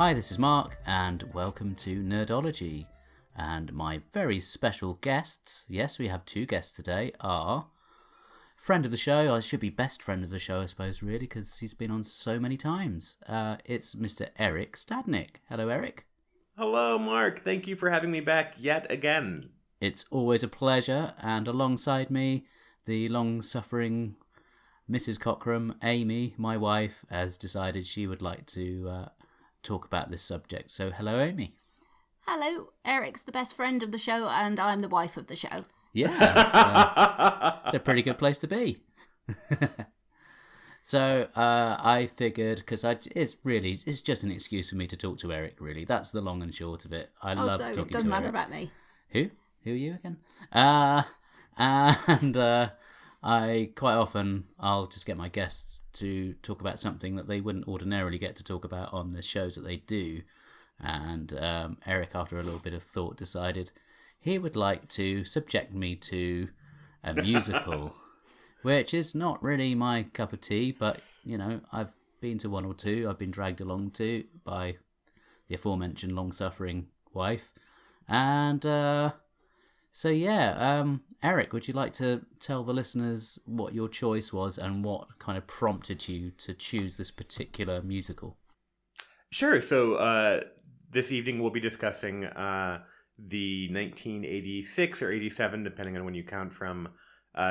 Hi, this is Mark, and welcome to Nerdology. And my very special guests, yes, we have two guests today, are friend of the show, or should be best friend of the show, I suppose, really, because he's been on so many times. It's Mr. Erik Stadnick. Hello, Erik. Hello, Mark. Thank you for having me back yet again. It's always a pleasure, and alongside me, the long-suffering Mrs. Cockram, Amy, my wife, has decided she would like to talk about this subject. So, hello, Amy. Hello, Eric's the best friend of the show, and I'm the wife of the show. Yeah, it's a pretty good place to be. So I figured, because it's just an excuse for me to talk to Erik, really. That's the long and short of it. I love talking to Erik. It doesn't matter about me. Who are you again? I quite often, I'll just get my guests to talk about something that they wouldn't ordinarily get to talk about on the shows that they do. And Erik, after a little bit of thought, decided he would like to subject me to a musical, which is not really my cup of tea, but, you know, I've been to one or two. I've been dragged along to by the aforementioned long-suffering wife. And Erik, would you like to tell the listeners what your choice was and what kind of prompted you to choose this particular musical? Sure. So this evening we'll be discussing the 1986 or 87, depending on when you count from,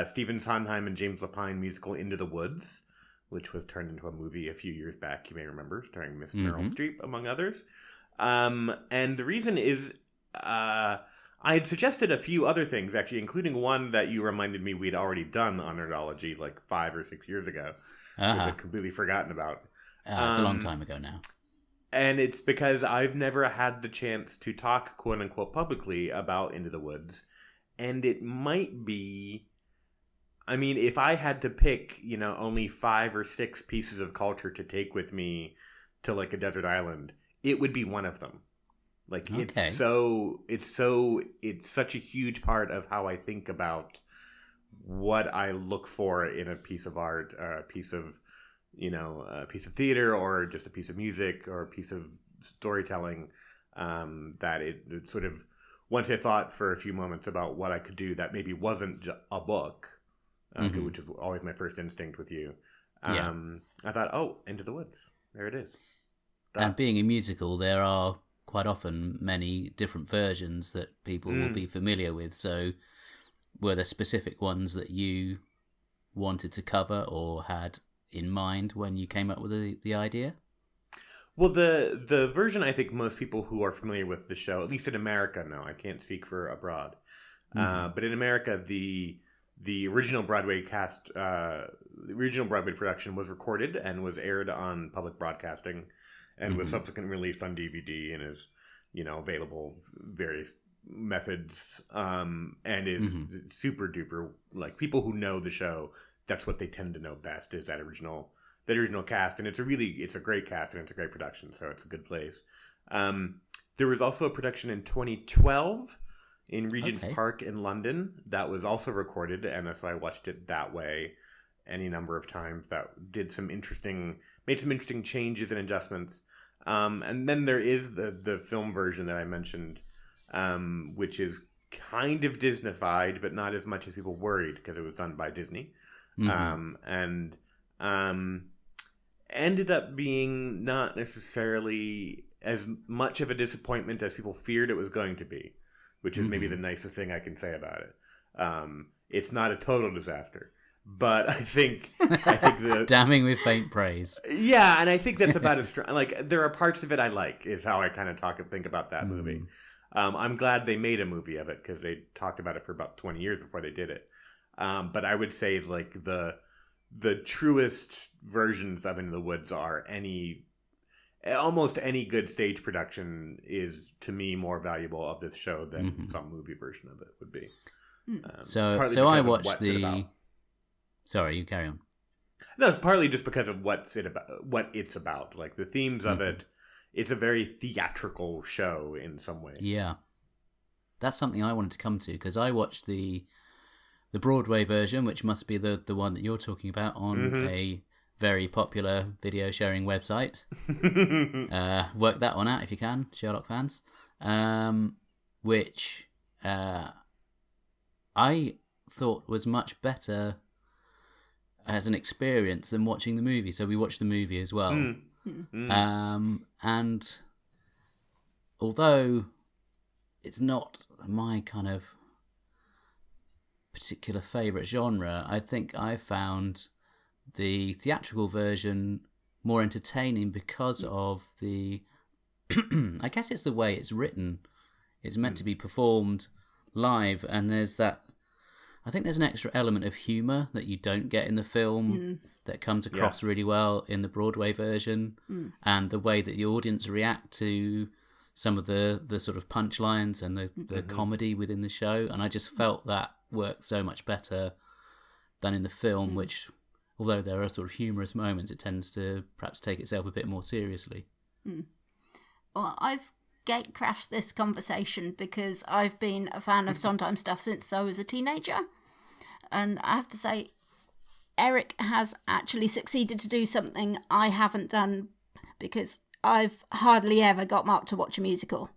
Stephen Sondheim and James Lapine musical Into the Woods, which was turned into a movie a few years back, you may remember, starring Miss Meryl Streep, among others. And the reason is I had suggested a few other things, actually, including one that you reminded me we'd already done on Nerdology like 5 or 6 years ago, which I'd completely forgotten about. It's a long time ago now. And it's because I've never had the chance to talk, quote-unquote, publicly about Into the Woods. And it might be... I mean, if I had to pick, you know, only 5 or 6 pieces of culture to take with me to, like, a desert island, it would be one of them. Like, it's such a huge part of how I think about what I look for in a piece of art, a piece of theater, or just a piece of music, or a piece of storytelling, that it sort of, once I thought for a few moments about what I could do that maybe wasn't a book, which is always my first instinct with you, I thought, Into the Woods. There it is. And being a musical, there are quite often many different versions that people will be familiar with. So were there specific ones that you wanted to cover or had in mind when you came up with the idea? Well, the version I think most people who are familiar with the show, at least in America, no, I can't speak for abroad, but in America, the original Broadway cast, the original Broadway production was recorded and was aired on public broadcasting, and was subsequently released on DVD and is, you know, available various methods, and is super duper, like, people who know the show, that's what they tend to know best, is that original cast. And it's a great cast, and it's a great production, so it's a good place. There was also a production in 2012 in Regent's Park in London that was also recorded, and so I watched it that way any number of times. That made some interesting changes and adjustments. And then there is the film version that I mentioned, which is kind of Disneyfied, but not as much as people worried, because it was done by Disney. And ended up being not necessarily as much of a disappointment as people feared it was going to be, which is maybe the nicest thing I can say about it. It's not a total disaster, but I think the damning with faint praise. Yeah, and I think that's about as strong. Like, there are parts of it I like, is how I kind of think about that movie. I'm glad they made a movie of it, because they talked about it for about 20 years before they did it. But I would say, like, the truest versions of Into the Woods are almost any good stage production is, to me, more valuable of this show than some movie version of it would be. So I watched the... Sorry, you carry on. No, partly just because of what it's about. Like, the themes of it, it's a very theatrical show in some ways. Yeah. That's something I wanted to come to, because I watched the Broadway version, which must be the one that you're talking about, on a very popular video sharing website. Work that one out if you can, Sherlock fans. Which I thought was much better as an experience than watching the movie. So we watched the movie as well. And although it's not my kind of particular favourite genre, I think I found the theatrical version more entertaining because of the I guess it's the way it's written. It's meant to be performed live, and there's that, I think there's an extra element of humour that you don't get in the film that comes across really well in the Broadway version, and the way that the audience react to some of the sort of punchlines and the comedy within the show, and I just felt that worked so much better than in the film, which, although there are sort of humorous moments, it tends to perhaps take itself a bit more seriously. Well, I've gate crashed this conversation because I've been a fan of Sondheim stuff since I was a teenager, and I have to say, Erik has actually succeeded to do something I haven't done, because I've hardly ever got Mark to watch a musical.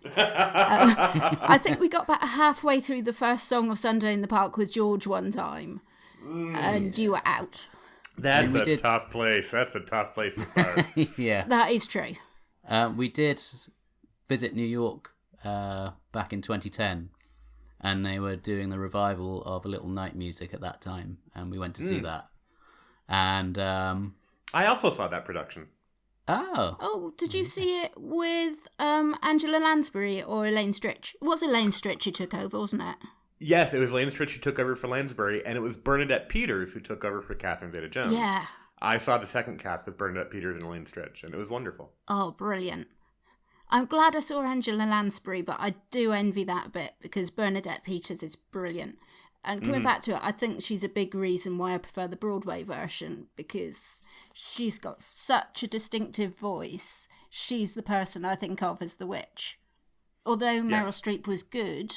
I think we got about halfway through the first song of Sunday in the Park with George one time, and you were out. That's a tough place. That's a tough place to start. Yeah. That is true. We did visit New York back in 2010, and they were doing the revival of A Little Night Music at that time, and we went to see that. And I also saw that production. Oh, did you see it with Angela Lansbury or Elaine Stritch? It was Elaine Stritch who took over, wasn't it? Yes, it was Elaine Stritch who took over for Lansbury, and it was Bernadette Peters who took over for Catherine Zeta-Jones. Yeah. I saw the second cast with Bernadette Peters and Elaine Stritch, and it was wonderful. Oh, brilliant. I'm glad I saw Angela Lansbury, but I do envy that a bit, because Bernadette Peters is brilliant. And coming back to it, I think she's a big reason why I prefer the Broadway version, because she's got such a distinctive voice. She's the person I think of as the witch. Although Meryl Streep was good,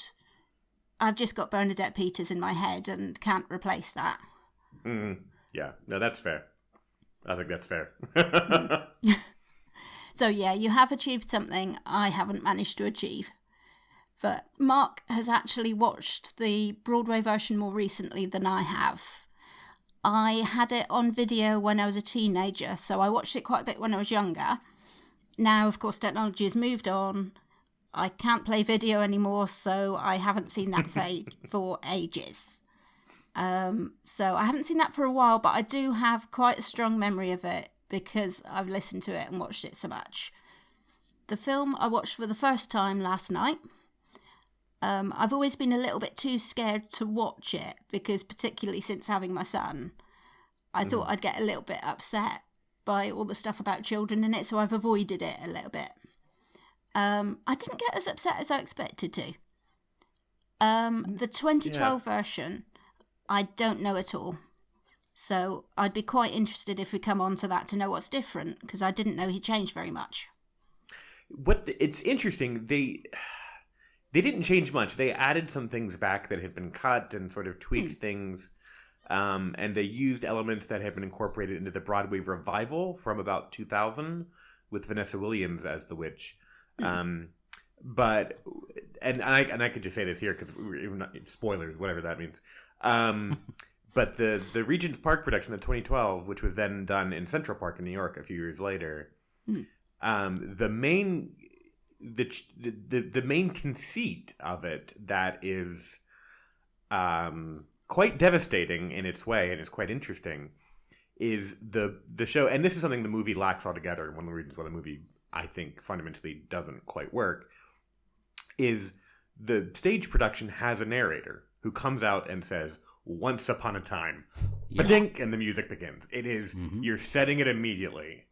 I've just got Bernadette Peters in my head and can't replace that. Yeah, no, that's fair. I think that's fair. So yeah, you have achieved something I haven't managed to achieve. But Mark has actually watched the Broadway version more recently than I have. I had it on video when I was a teenager, so I watched it quite a bit when I was younger. Now, of course, technology has moved on. I can't play video anymore, so I haven't seen that for ages. So I haven't seen that for a while, but I do have quite a strong memory of it because I've listened to it and watched it so much. The film I watched for the first time last night. I've always been a little bit too scared to watch it because, particularly since having my son, I thought I'd get a little bit upset by all the stuff about children in it, so I've avoided it a little bit. I didn't get as upset as I expected to. The 2012 version, I don't know at all. So I'd be quite interested if we come on to that to know what's different, because I didn't know he changed very much. It's interesting. They didn't change much. They added some things back that had been cut and sort of tweaked things. And they used elements that had been incorporated into the Broadway revival from about 2000 with Vanessa Williams as the witch. But I could just say this here because we're not spoilers, whatever that means. But the Regent's Park production of 2012, which was then done in Central Park in New York a few years later, the main conceit of it that is quite devastating in its way and is quite interesting is the show, and this is something the movie lacks altogether. One of the reasons why the movie, I think, fundamentally doesn't quite work is the stage production has a narrator who comes out and says, "Once upon a time," ba-dink, and the music begins. It is you're setting it immediately.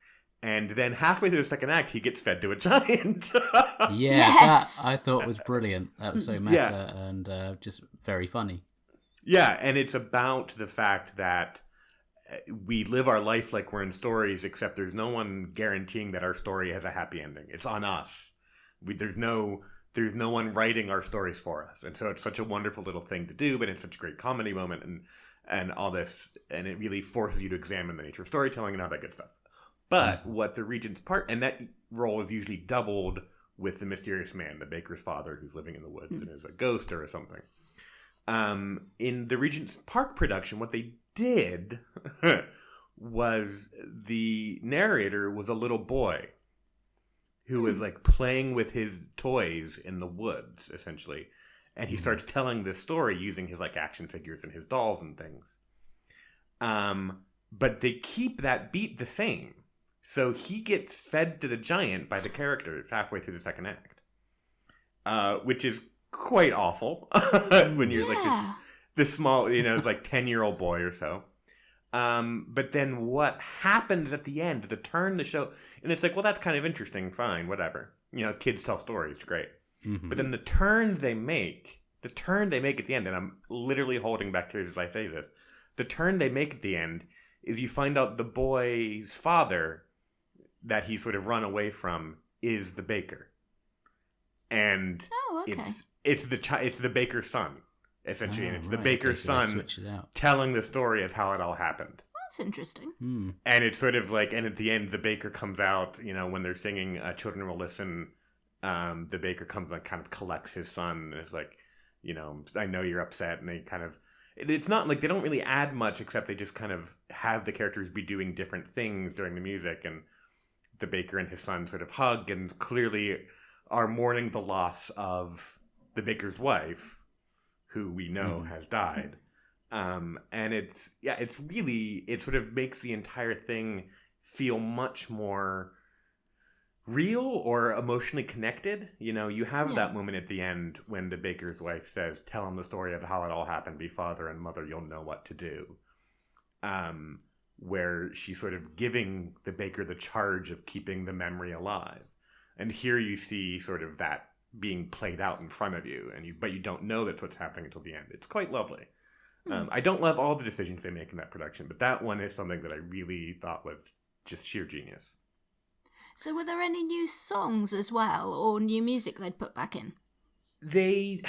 And then halfway through the second act, he gets fed to a giant. That I thought was brilliant. That was so meta and just very funny. Yeah, and it's about the fact that we live our life like we're in stories, except there's no one guaranteeing that our story has a happy ending. It's on us. There's no one writing our stories for us. And so it's such a wonderful little thing to do, but it's such a great comedy moment. and all this, and it really forces you to examine the nature of storytelling and all that good stuff. But what the regent's part, and that role is usually doubled with the mysterious man, the baker's father, who's living in the woods and is a ghost or something. In the Regent's Park production, what they did was the narrator was a little boy who was like playing with his toys in the woods, essentially. And he starts telling this story using his like action figures and his dolls and things. But they keep that beat the same. So he gets fed to the giant by the characters halfway through the second act, which is quite awful when you're like this small, it's like 10-year-old boy or so. But then what happens at the end, the turn the show, and it's like, well, that's kind of interesting, fine, whatever. Kids tell stories, great. Mm-hmm. But then the turn they make at the end, and I'm literally holding back tears as I say this, the turn they make at the end is you find out the boy's father that he sort of run away from is the baker. And it's the baker's son, essentially. And it's the baker's son telling the story of how it all happened. That's interesting. And it's sort of like, and at the end, the baker comes out, when they're singing Children Will Listen, the baker comes and kind of collects his son. And it's like, I know you're upset. And they kind of, it's not like they don't really add much, except they just kind of have the characters be doing different things during the music. And the baker and his son sort of hug and clearly are mourning the loss of the baker's wife, who we know has died. And it's really, it sort of makes the entire thing feel much more real or emotionally connected. You have that moment at the end when the baker's wife says, tell him the story of how it all happened, be father and mother, you'll know what to do. Where she's sort of giving the baker the charge of keeping the memory alive. And here you see sort of that being played out in front of you, but you don't know that's what's happening until the end. It's quite lovely. I don't love all the decisions they make in that production, but that one is something that I really thought was just sheer genius. So were there any new songs as well, or new music they'd put back in? I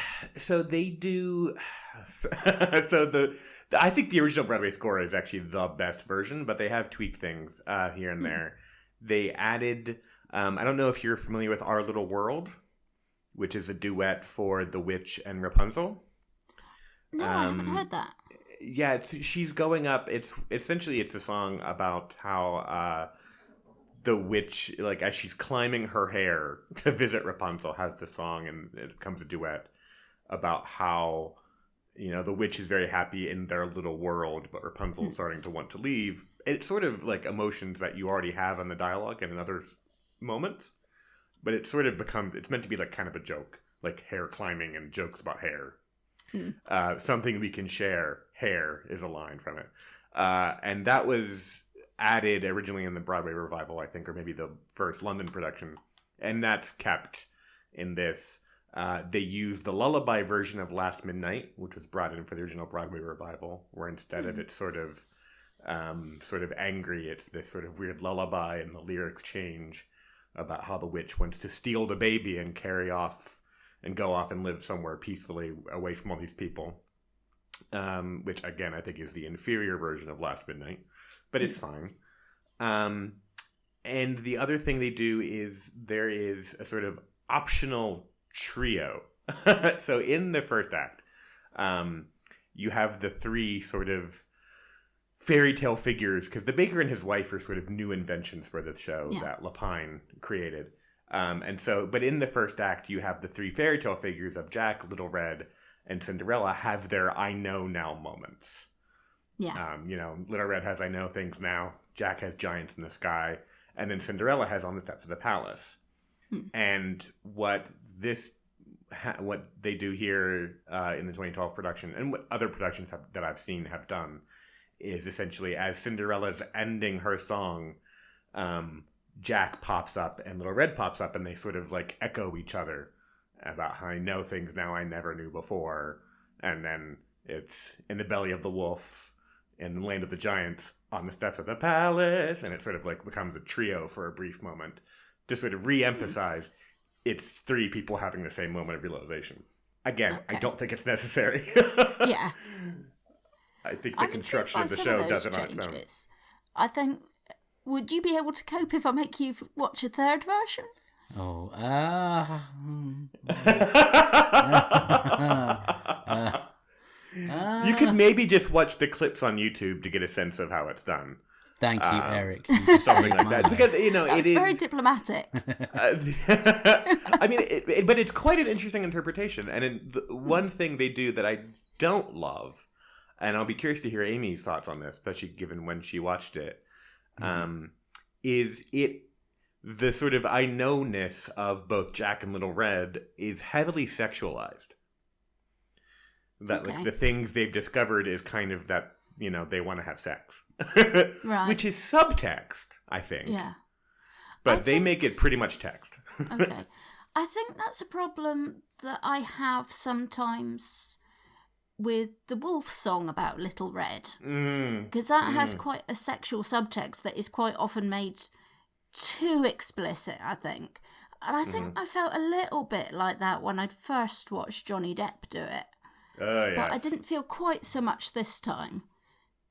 think the original Broadway score is actually the best version, but they have tweaked things here and there. They added, I don't know if you're familiar with Our Little World, which is a duet for the witch and Rapunzel. No, I haven't heard that. Yeah, she's going up. It's a song about how the witch, like as she's climbing her hair to visit Rapunzel, has the song, and it becomes a duet about how the witch is very happy in their little world, but Rapunzel's starting to want to leave. It's sort of like emotions that you already have in the dialogue and in other moments, but it sort of becomes, it's meant to be like kind of a joke, like hair climbing and jokes about hair. Something we can share. Hair is a line from it. And that was added originally in the Broadway revival, I think, or maybe the first London production. And that's kept in this. They used the lullaby version of Last Midnight, which was brought in for the original Broadway revival, where instead of it sort of angry, it's this sort of weird lullaby, and the lyrics change about how the witch wants to steal the baby and carry off and go off and live somewhere peacefully away from all these people. Which, again, I think is the inferior version of Last Midnight, but it's fine. And the other thing they do is there is a sort of optional trio. So in the first act, you have the three sort of fairy tale figures, because the baker and his wife are sort of new inventions for this show that Lapine created. But in the first act, you have the three fairy tale figures of Jack, Little Red, and Cinderella have their I know now moments. Yeah. Little Red has I know things now. Jack has giants in the sky. And then Cinderella has on the steps of the palace. And what they do here in the 2012 production, and what other productions that I've seen have done, is essentially as Cinderella's ending her song, Jack pops up and Little Red pops up, and they sort of like echo each other about how I know things now I never knew before. And then it's in the belly of the wolf, in the land of the giants, on the steps of the palace, and it sort of like becomes a trio for a brief moment to sort of re-emphasize it's three people having the same moment of realization. Again, I don't think it's necessary. Yeah. I think the construction of the show does it on its own. I think, would you be able to cope if I make you watch a third version? Oh, you could maybe just watch the clips on YouTube to get a sense of how it's done. Thank you, Eric. Something like that. Because, That's very diplomatic. I mean, but it's quite an interesting interpretation. And one thing they do that I don't love, and I'll be curious to hear Amy's thoughts on this, especially given when she watched it, is the sort of I know-ness of both Jack and Little Red is heavily sexualized. That like the things they've discovered is kind of that, they want to have sex. Right. Which is subtext, I think. Yeah. But they make it pretty much text. Okay. I think that's a problem that I have sometimes with the Wolf song about Little Red. Because that has quite a sexual subtext that is quite often made too explicit, I think. And I think I felt a little bit like that when I'd first watched Johnny Depp do it. Yes. But I didn't feel quite so much this time.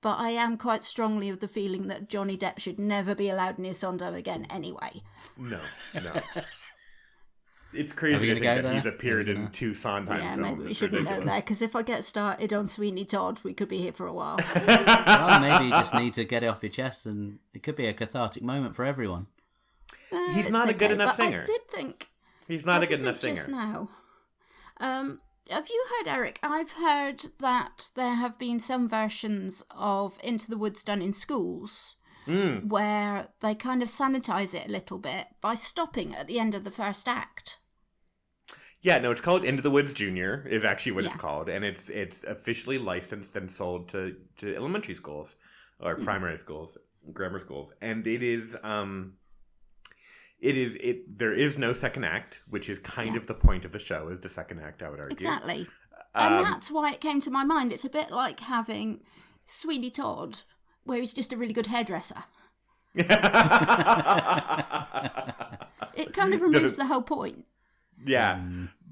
But I am quite strongly of the feeling that Johnny Depp should never be allowed near Sondheim again anyway. No. It's crazy to think that he's appeared in 2 Sondheim films. Yeah, maybe we shouldn't go there, because if I get started on Sweeney Todd, we could be here for a while. Well, maybe you just need to get it off your chest, and it could be a cathartic moment for everyone. He's not a good enough singer. I did think... He's not a good enough singer. Just now. Have you heard, Eric? I've heard that there have been some versions of Into the Woods done in schools where they kind of sanitize it a little bit by stopping at the end of the first act. Yeah, no, it's called Into the Woods Junior is actually what it's called, and it's officially licensed and sold to elementary schools or primary schools, grammar schools, and it is there is no second act, which is kind of the point of the show, is the second act, I would argue. Exactly. And that's why it came to my mind. It's a bit like having Sweeney Todd, where he's just a really good hairdresser. It kind of removes the whole point. Yeah.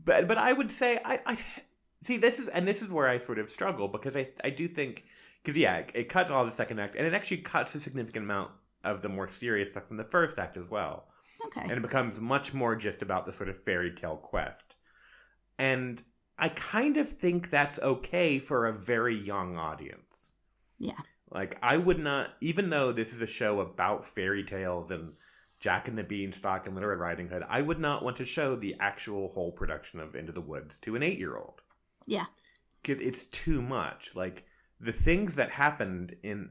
But I would say, I see, this is where I sort of struggle, because I do think, because it cuts all the second act, and it actually cuts a significant amount of the more serious stuff from the first act as well. Okay. And it becomes much more just about the sort of fairy tale quest. And I kind of think that's okay for a very young audience. Yeah. Like, I would not, even though this is a show about fairy tales and Jack and the Beanstalk and Little Red Riding Hood, I would not want to show the actual whole production of Into the Woods to an 8-year-old. Yeah. Because it's too much. Like, the things that happen in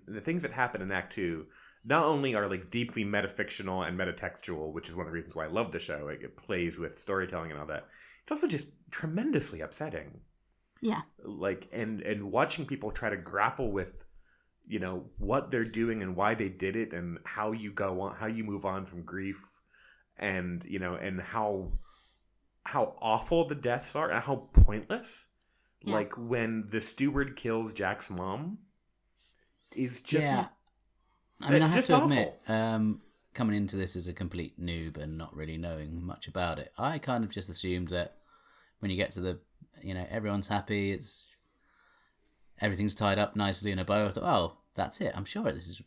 Act 2 not only are like deeply metafictional and metatextual, which is one of the reasons why I love the show. It plays with storytelling and all that. It's also just tremendously upsetting. Yeah. Like, and watching people try to grapple with, what they're doing and why they did it, and how you move on from grief, and and how awful the deaths are and how pointless. Yeah. Like when the steward kills Jack's mom is just. Yeah. I mean, I have to admit, coming into this as a complete noob and not really knowing much about it, I kind of just assumed that when you get to the, everyone's happy, everything's tied up nicely in a bow. I thought, oh, that's it. I'm sure this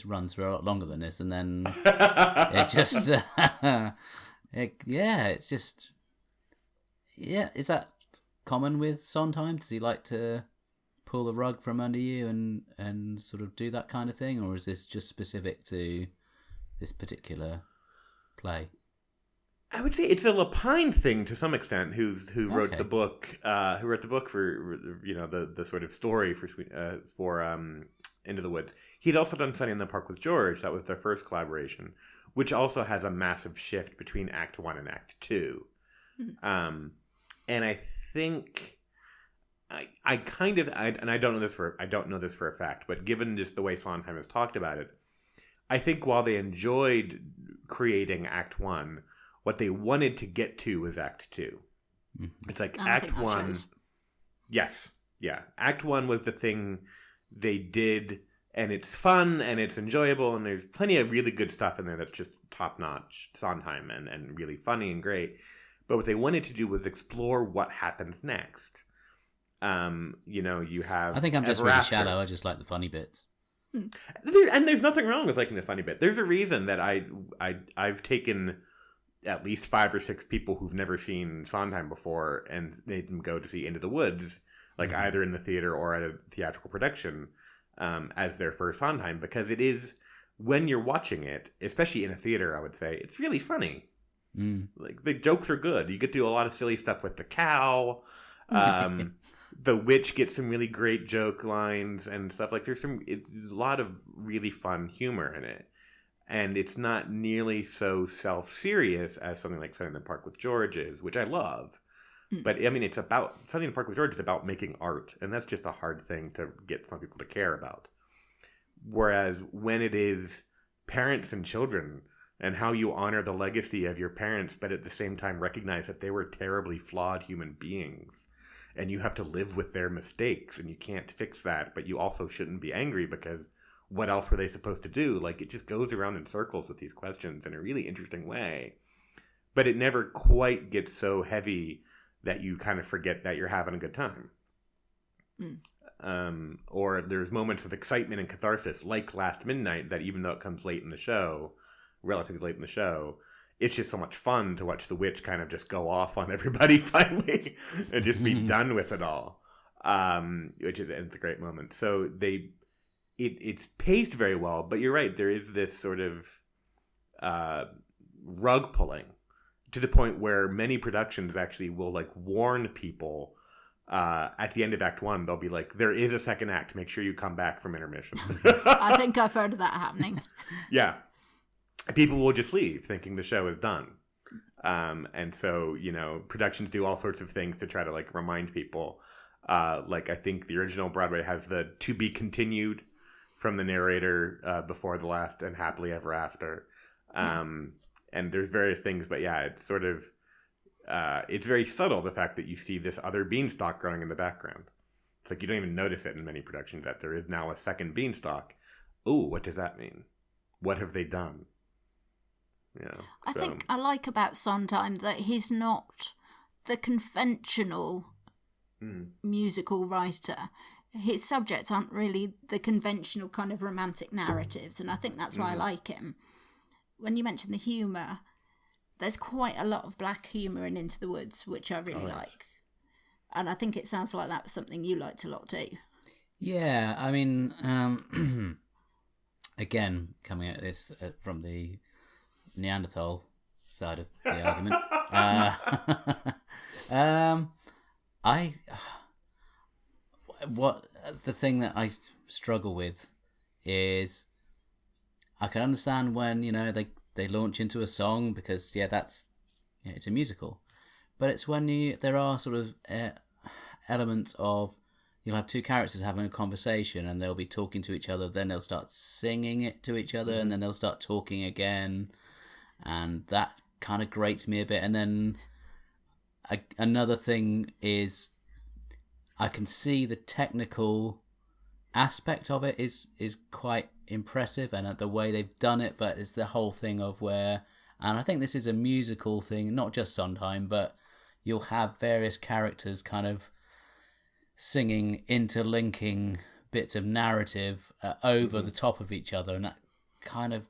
runs for a lot longer than this, and then it just, it's just, Is that common with Sondheim? Does he like to pull the rug from under you and sort of do that kind of thing, or is this just specific to this particular play? I would say it's a Lapine thing to some extent. Who wrote the book? Who wrote the book for the sort of story for Into the Woods. He'd also done Sunny in the Park with George. That was their first collaboration, which also has a massive shift between Act 1 and Act 2. And I think. I don't know this for a fact, but given just the way Sondheim has talked about it, I think while they enjoyed creating Act 1, what they wanted to get to was Act 2. Mm-hmm. It's like Act 1. Yes. Yeah. Act 1 was the thing they did, and it's fun and it's enjoyable, and there's plenty of really good stuff in there that's just top-notch Sondheim and really funny and great. But what they wanted to do was explore what happens next. You have. I think I'm just Ever really After. shallow. I just like the funny bits. And there's nothing wrong with liking the funny bit. There's a reason that I've taken at least 5 or 6 people who've never seen Sondheim before and made them go to see Into the Woods, like either in the theater or at a theatrical production, as their first Sondheim, because it is, when you're watching it, especially in a theater, I would say, it's really funny. Like, the jokes are good. You get to do a lot of silly stuff with the cow. The witch gets some really great joke lines and stuff. Like, there's a lot of really fun humor in it. And it's not nearly so self-serious as something like Sunday in the Park with George is, which I love. But, I mean, Sunday in the Park with George is about making art. And that's just a hard thing to get some people to care about. Whereas when it is parents and children and how you honor the legacy of your parents, but at the same time recognize that they were terribly flawed human beings. And you have to live with their mistakes, and you can't fix that, but you also shouldn't be angry because what else were they supposed to do? Like, it just goes around in circles with these questions in a really interesting way. But it never quite gets so heavy that you kind of forget that you're having a good time. Or there's moments of excitement and catharsis, like Last Midnight, that even though it comes late in the show, relatively late in the show, it's just so much fun to watch the witch kind of just go off on everybody finally and just be done with it all. Which is it's a great moment. So it's paced very well, but you're right. There is this sort of rug pulling to the point where many productions actually will like warn people at the end of Act 1. They'll be like, there is a second act. Make sure you come back from intermission. I think I've heard of that happening. Yeah. People will just leave thinking the show is done. And so, productions do all sorts of things to try to like remind people. Like I think the original Broadway has the to be continued from the narrator before the last and happily ever after. And there's various things, but yeah, it's sort of, it's very subtle, the fact that you see this other beanstalk growing in the background. It's like you don't even notice it in many productions that there is now a second beanstalk. Ooh, what does that mean? What have they done? I think I like about Sondheim that he's not the conventional musical writer. His subjects aren't really the conventional kind of romantic narratives, and I think that's why I like him. When you mention the humour, there's quite a lot of black humour in Into the Woods, which I really like. And I think it sounds like that was something you liked a lot too. Yeah, I mean, again, coming at this from the Neanderthal side of the argument. The thing that I struggle with is I can understand when they launch into a song because it's a musical, but it's when there are sort of elements of you'll have two characters having a conversation and they'll be talking to each other, then they'll start singing it to each other, and then they'll start talking again. And that kind of grates me a bit. And then another thing is I can see the technical aspect of it is quite impressive and the way they've done it, but it's the whole thing of where, and I think this is a musical thing, not just Sondheim, but you'll have various characters kind of singing, interlinking bits of narrative over the top of each other, and that kind of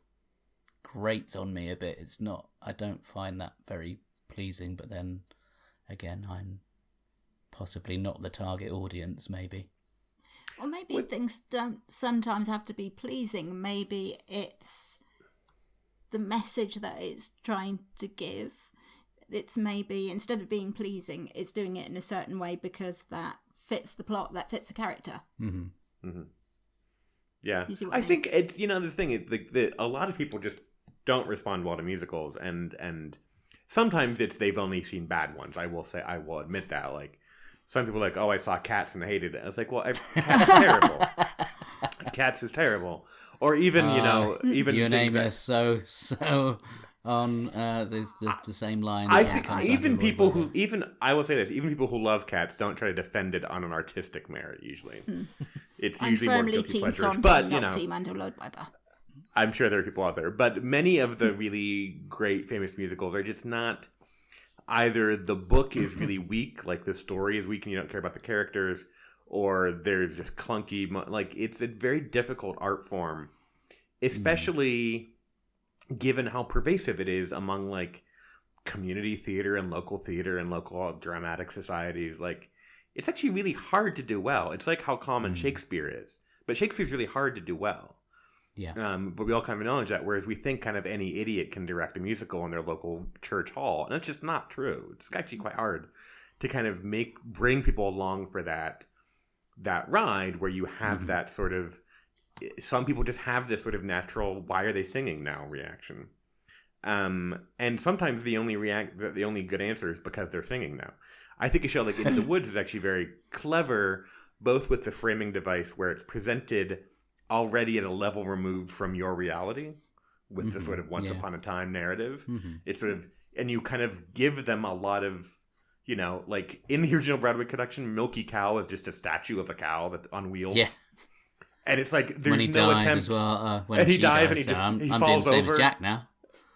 grates on me a bit. I don't find that very pleasing, but then again, I'm possibly not the target audience, maybe. Or maybe things don't sometimes have to be pleasing. Maybe it's the message that it's trying to give. It's maybe, instead of being pleasing, it's doing it in a certain way because that fits the plot, that fits the character. Yeah. You see what I mean? think it's, the thing is, a lot of people just don't respond well to musicals, and sometimes it's they've only seen bad ones. I will admit that. Like, some people are like, oh, I saw Cats and I hated it. I was like, well, Cats is terrible. Cats is terrible. Or even, even you and Amy that, are so on the same lines. I think even people who, I will say this, even people who love Cats don't try to defend it on an artistic merit, usually. It's usually more guilty pleasures. Sondheim, but, not Team Andrew Lloyd Webber. I'm sure there are people out there. But many of the really great famous musicals are just not... either the book is really weak, like the story is weak and you don't care about the characters, or there's just clunky, like it's a very difficult art form, especially given how pervasive it is among like community theater and local dramatic societies. Like, it's actually really hard to do well. It's like how common Shakespeare is, but Shakespeare's really hard to do well. Yeah. But we all kind of acknowledge that, whereas we think kind of any idiot can direct a musical in their local church hall, and it's just not true. It's actually quite hard to kind of bring people along for that ride, where you have that sort of, some people just have this sort of natural "why are they singing now" reaction, and sometimes the only good answer is because they're singing now. I think a show like Into the Woods is actually very clever, both with the framing device where it's presented already at a level removed from your reality with the sort of once upon a time narrative. It's sort of, and you kind of give them a lot of, like in the original Broadway production, Milky Cow is just a statue of a cow that on wheels. Yeah. And it's like, there's when he no dies attempt. as well. When and he dies dies, and he I'm falls doing the same over. as Jack now.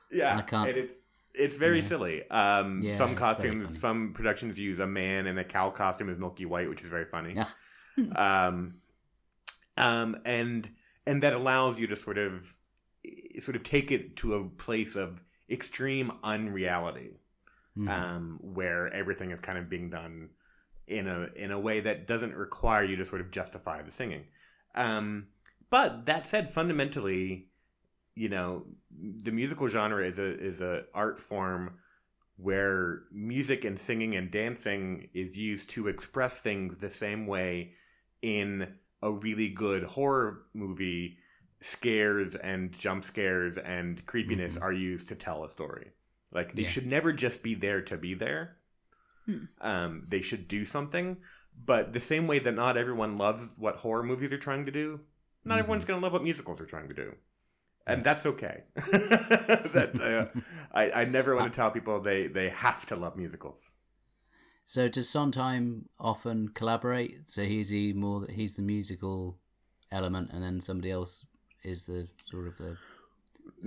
Yeah. I can't. And it's very silly. Some costumes, some productions use a man in a cow costume as Milky White, which is very funny. Yeah. And that allows you to sort of take it to a place of extreme unreality, where everything is kind of being done in a way that doesn't require you to sort of justify the singing. But that said, fundamentally, the musical genre is a art form where music and singing and dancing is used to express things the same way in a really good horror movie, scares and jump scares and creepiness are used to tell a story. Like, they should never just be there to be there. They should do something. But the same way that not everyone loves what horror movies are trying to do, not everyone's going to love what musicals are trying to do. And that's okay. I never want to tell people they have to love musicals. So does Sondheim often collaborate? So he's the musical element, and then somebody else is the sort of the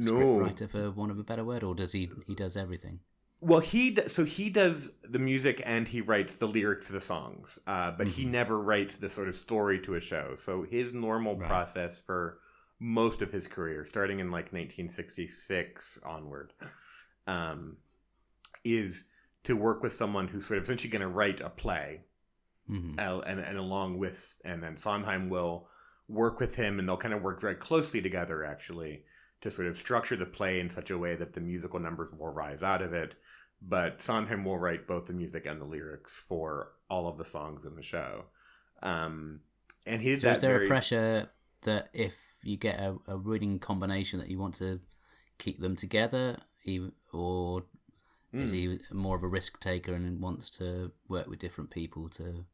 script writer, for want of a better word, or does he does everything? Well, he does the music and he writes the lyrics to the songs, but he never writes the sort of story to a show. So his normal process for most of his career, starting in like 1966 onward, is to work with someone who's sort of essentially going to write a play, and along with, and then Sondheim will work with him, and they'll kind of work very closely together, actually, to sort of structure the play in such a way that the musical numbers will rise out of it. But Sondheim will write both the music and the lyrics for all of the songs in the show. And he did that. Is there a pressure that if you get a winning combination that you want to keep them together, or is he more of a risk taker and wants to work with different people to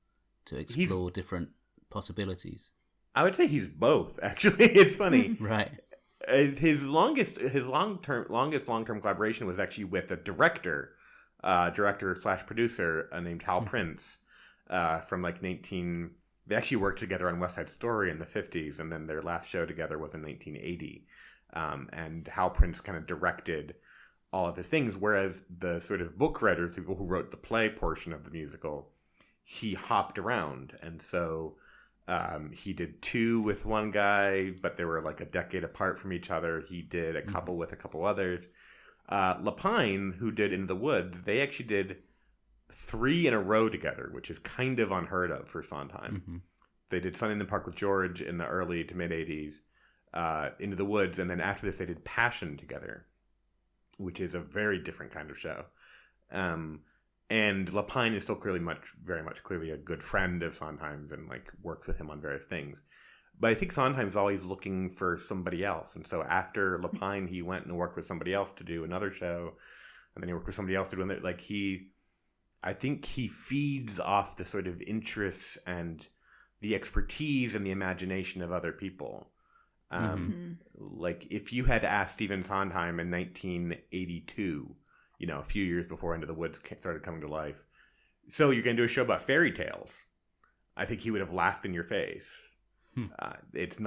explore different possibilities? I would say he's both, actually. It's funny. Right. His longest long-term collaboration was actually with a director / producer named Hal Prince, from like they actually worked together on West Side Story in the 50s, and then their last show together was in 1980. And Hal Prince kind of directed all of his things, whereas the sort of book writers, people who wrote the play portion of the musical, he hopped around. And so he did 2 with one guy, but they were like a decade apart from each other. He did a couple with a couple others. Lapine, who did Into the Woods, they actually did 3 in a row together, which is kind of unheard of for Sondheim. They did Sunday in the Park with George in the early to mid 80s, Into the Woods, and then after this they did Passion together, which is a very different kind of show. And Lapine is still very much clearly a good friend of Sondheim's and like works with him on various things. But I think Sondheim's always looking for somebody else. And so after Lapine, he went and worked with somebody else to do another show. And then he worked with somebody else to do another. Like I think he feeds off the sort of interests and the expertise and the imagination of other people. Like if you had asked Stephen Sondheim in 1982, a few years before Into the Woods started coming to life, so you're going to do a show about fairy tales, I think he would have laughed in your face. His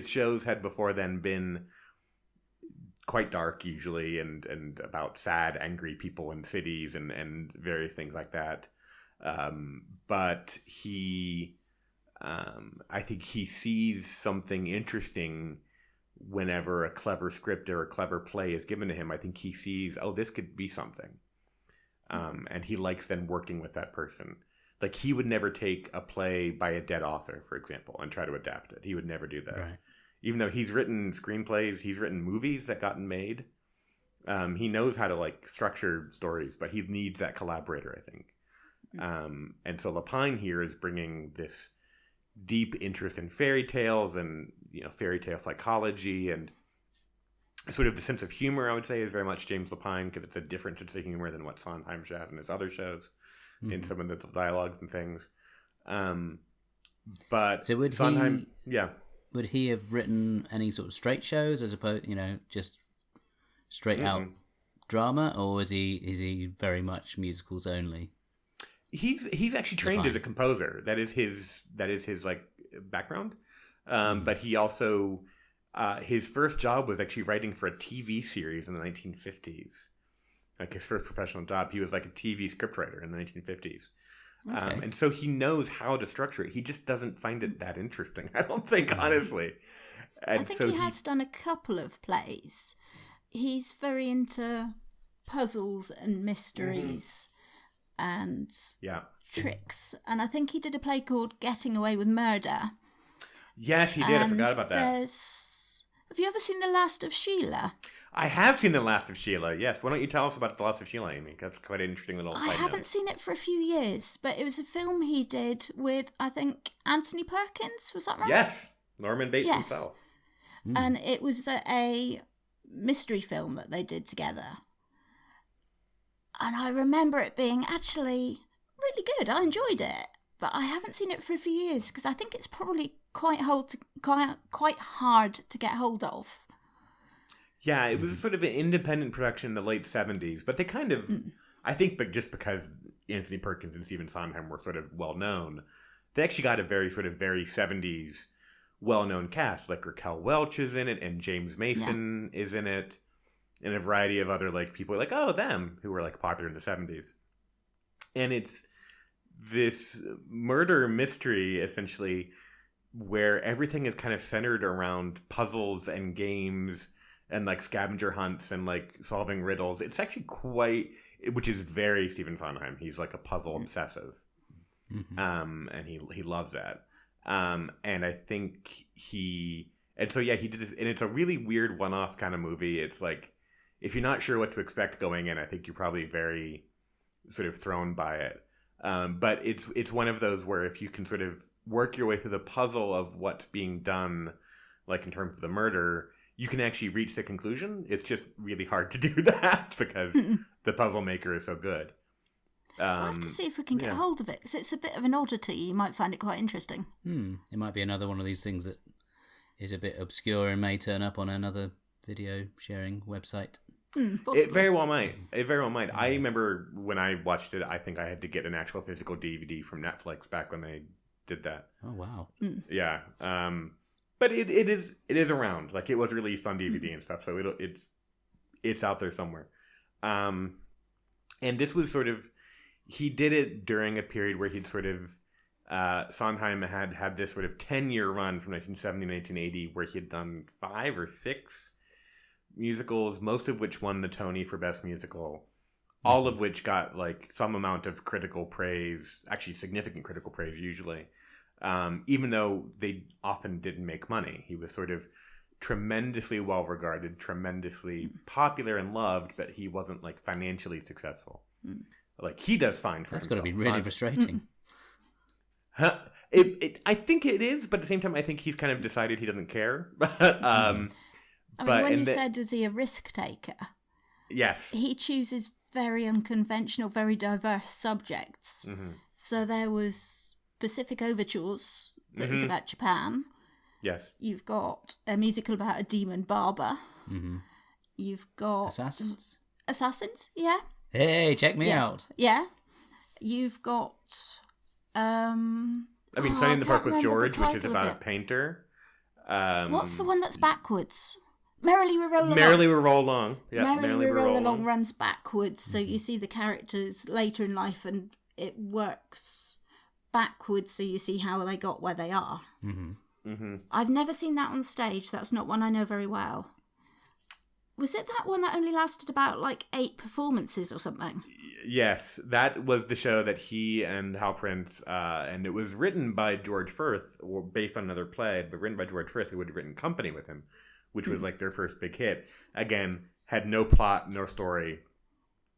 shows had before then been quite dark usually, and about sad, angry people in cities and various things like that. But he, I think he sees something interesting whenever a clever script or a clever play is given to him. I think he sees, oh, this could be something. And he likes then working with that person. Like, he would never take a play by a dead author, for example, and try to adapt it. He would never do that. Right. Even though he's written screenplays, he's written movies that gotten made. He knows how to, like, structure stories, but he needs that collaborator, I think. And so Lapine here is bringing this deep interest in fairy tales and, you know, fairy tale psychology, and sort of the sense of humor, I would say, is very much James Lapine, because it's a different sense of humor than what Sondheim has in his other shows, in some of the dialogues and things. But so would Sondheim, would he have written any sort of straight shows as opposed, you know, just straight out drama, or is he very much musicals only? He's actually trained as a composer. That is his like background. But he also his first job was actually writing for a TV series in the 1950s. Like, his first professional job, he was like a TV scriptwriter in the 1950s. Okay. And so he knows how to structure it. He just doesn't find it that interesting, I don't think, honestly. And I think so he has done a couple of plays. He's very into puzzles and mysteries and tricks. And I think he did a play called Getting Away with Murder. Yes, he did. I forgot about that. Have you ever seen The Last of Sheila? I have seen The Last of Sheila, yes. Why don't you tell us about The Last of Sheila, Amy? That's quite an interesting little I haven't seen it for a few years, but it was a film he did with, I think, Anthony Perkins. Was that right? Yes. Norman Bates himself. And it was a mystery film that they did together. And I remember it being actually really good. I enjoyed it. But I haven't seen it for a few years because I think it's probably quite hard to get hold of. Yeah, it was sort of an independent production in the late 70s, but they kind of, I think, but just because Anthony Perkins and Stephen Sondheim were sort of well-known, they actually got a very 70s well-known cast. Like, Raquel Welch is in it, and James Mason is in it, and a variety of other, like, people like, oh, them, who were, like, popular in the 70s. And it's this murder mystery, essentially, where everything is kind of centered around puzzles and games and, like, scavenger hunts and, like, solving riddles. It's actually which is very Stephen Sondheim. He's, like, a puzzle obsessive. And he loves that. And I think he did this, and it's a really weird one-off kind of movie. It's like, if you're not sure what to expect going in, I think you're probably very sort of thrown by it. But it's one of those where if you can sort of work your way through the puzzle of what's being done, like in terms of the murder, you can actually reach the conclusion. It's just really hard to do that because the puzzle maker is so good. We'll have to see if we can get hold of it, because it's a bit of an oddity. You might find it quite interesting. It might be another one of these things that is a bit obscure and may turn up on another video sharing website. It very well might. I remember when I watched it, I think I had to get an actual physical DVD from Netflix back when they did that. Oh, wow. Yeah. But it is around. Like, it was released on DVD and stuff, so it's out there somewhere. And this was sort of, he did it during a period where he'd sort of, Sondheim had this sort of 10-year run from 1970 to 1980 where he had done 5 or 6 musicals, most of which won the Tony for Best Musical, all of which got, like, some amount of critical praise, actually significant critical praise usually, even though they often didn't make money. He was sort of tremendously well-regarded, tremendously popular and loved, but he wasn't, like, financially successful. Like, he does fine for That's himself. got to be really frustrating. I think it is, but at the same time, I think he's kind of decided he doesn't care. When you said, is he a risk taker? Yes. He chooses very unconventional, very diverse subjects. So there was Pacific Overtures that was about Japan. Yes. You've got a musical about a demon barber. You've got... Assassins, yeah. Hey, check me out. Yeah. You've got... Sunny in the Park with George, which is about a painter. What's the one that's backwards? Merrily We Roll Along. Merrily We Roll Along. Yeah, Merrily We Roll Along runs backwards, so you see the characters later in life and it works backwards, so you see how they got where they are. I've never seen that on stage. That's not one I know very well. Was it that one that only lasted about 8 performances or something? Yes, that was the show that he and Hal Prince, and it was written by George Firth, or based on another play, but written by George Firth, who had written Company with him, which was their first big hit. Again, had no plot, no story,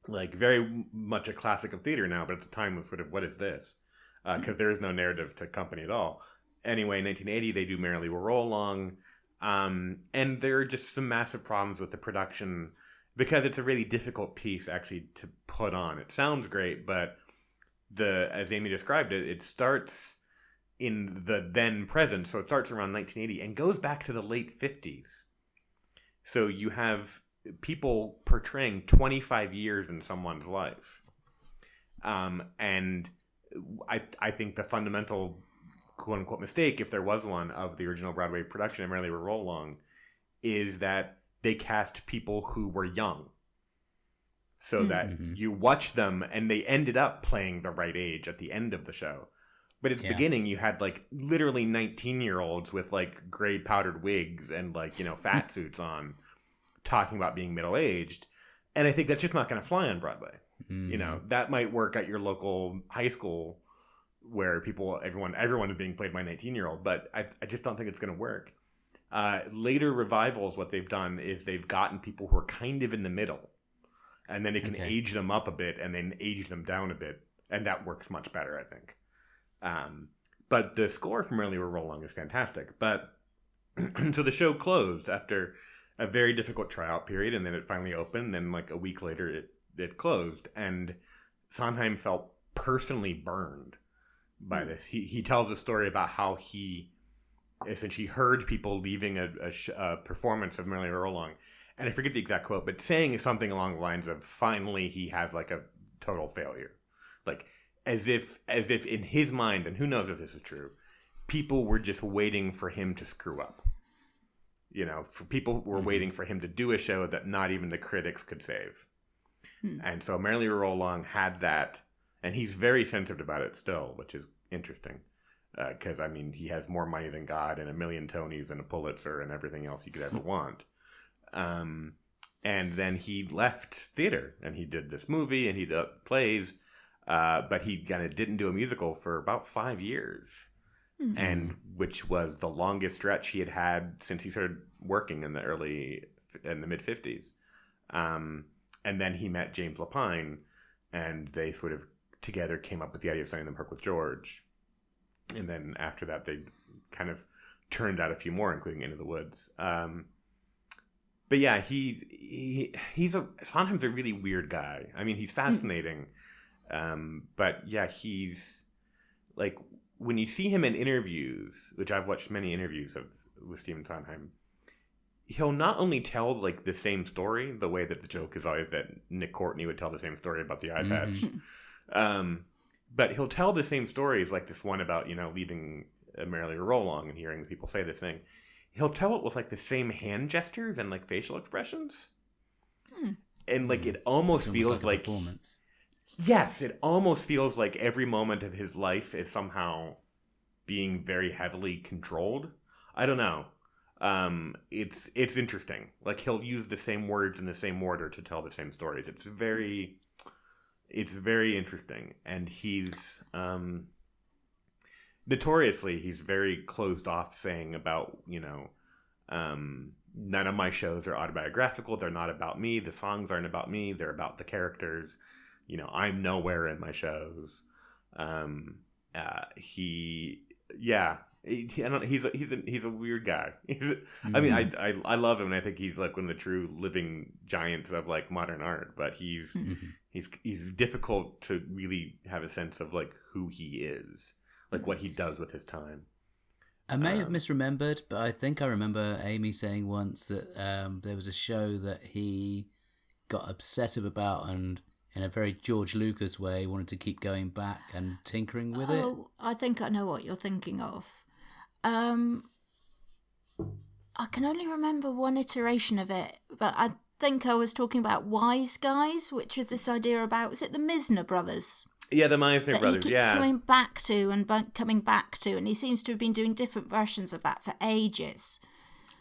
very much a classic of theater now, but at the time was sort of, what is this? Because there is no narrative to Company at all. Anyway, in 1980, they do Merrily We Roll Along. And there are just some massive problems with the production because it's a really difficult piece actually to put on. It sounds great, but as Amy described it, it starts in the then present. So it starts around 1980 and goes back to the late 50s. So you have people portraying 25 years in someone's life. And I think the fundamental quote-unquote mistake, if there was one, of the original Broadway production of Merrily We Roll Along is that they cast people who were young. So that you watch them and they ended up playing the right age at the end of the show. But at the beginning, you had literally 19-year-olds with gray powdered wigs and fat suits on talking about being middle-aged. And I think that's just not going to fly on Broadway. That might work at your local high school where everyone is being played by a 19-year-old, but I just don't think it's going to work. Later revivals, what they've done is they've gotten people who are kind of in the middle, and then they can age them up a bit and then age them down a bit, and that works much better, I think. But the score from Merrily We Roll Along is fantastic. But so the show closed after a very difficult tryout period, and then it finally opened. Then a week later, it closed, and Sondheim felt personally burned by this. He tells a story about how he essentially heard people leaving a performance of Merrily We Roll Along, and I forget the exact quote, but saying something along the lines of, finally he has a total failure, as if in his mind, and who knows if this is true, people were just waiting for him to screw up. For people were waiting for him to do a show that not even the critics could save. And so Merrily We Roll Along had that. And he's very sensitive about it still, which is interesting. Because, he has more money than God and a million Tonys and a Pulitzer and everything else you could ever want. And then he left theater. And he did this movie and he did plays. But he kind of didn't do a musical for about 5 years. And which was the longest stretch he had since he started working in the mid-50s. And then he met James Lapine. And they sort of together came up with the idea of Sunday in the Park with George. And then after that, they kind of turned out a few more, including Into the Woods. But yeah, Sondheim's a really weird guy. He's fascinating. But yeah, he's when you see him in interviews, which I've watched many interviews with Stephen Sondheim, he'll not only tell the same story, the way that the joke is always that Nick Courtney would tell the same story about the eye patch. But he'll tell the same stories, like this one about, leaving Merrily We Roll Along and hearing people say this thing. He'll tell it with the same hand gestures and facial expressions. And it almost feels like performance. Yes, it almost feels like every moment of his life is somehow being very heavily controlled. I don't know. It's interesting. He'll use the same words in the same order to tell the same stories. It's very interesting. And he's notoriously he's very closed off, saying about none of my shows are autobiographical. They're not about me. The songs aren't about me. They're about the characters. I'm nowhere in my shows. He's a weird guy. I love him, and I think he's one of the true living giants of modern art. But he's difficult to really have a sense of who he is, what he does with his time. I may have misremembered, but I think I remember Amy saying once that there was a show that he got obsessive about and, in a very George Lucas way, wanted to keep going back and tinkering with it. Oh, I think I know what you're thinking of. I I can only remember one iteration of it, but I think I was talking about Wiseguys, which is this idea about, is it the Misner brothers? Yeah, the Meisner brothers, he keeps coming back to and coming back to, and he seems to have been doing different versions of that for ages.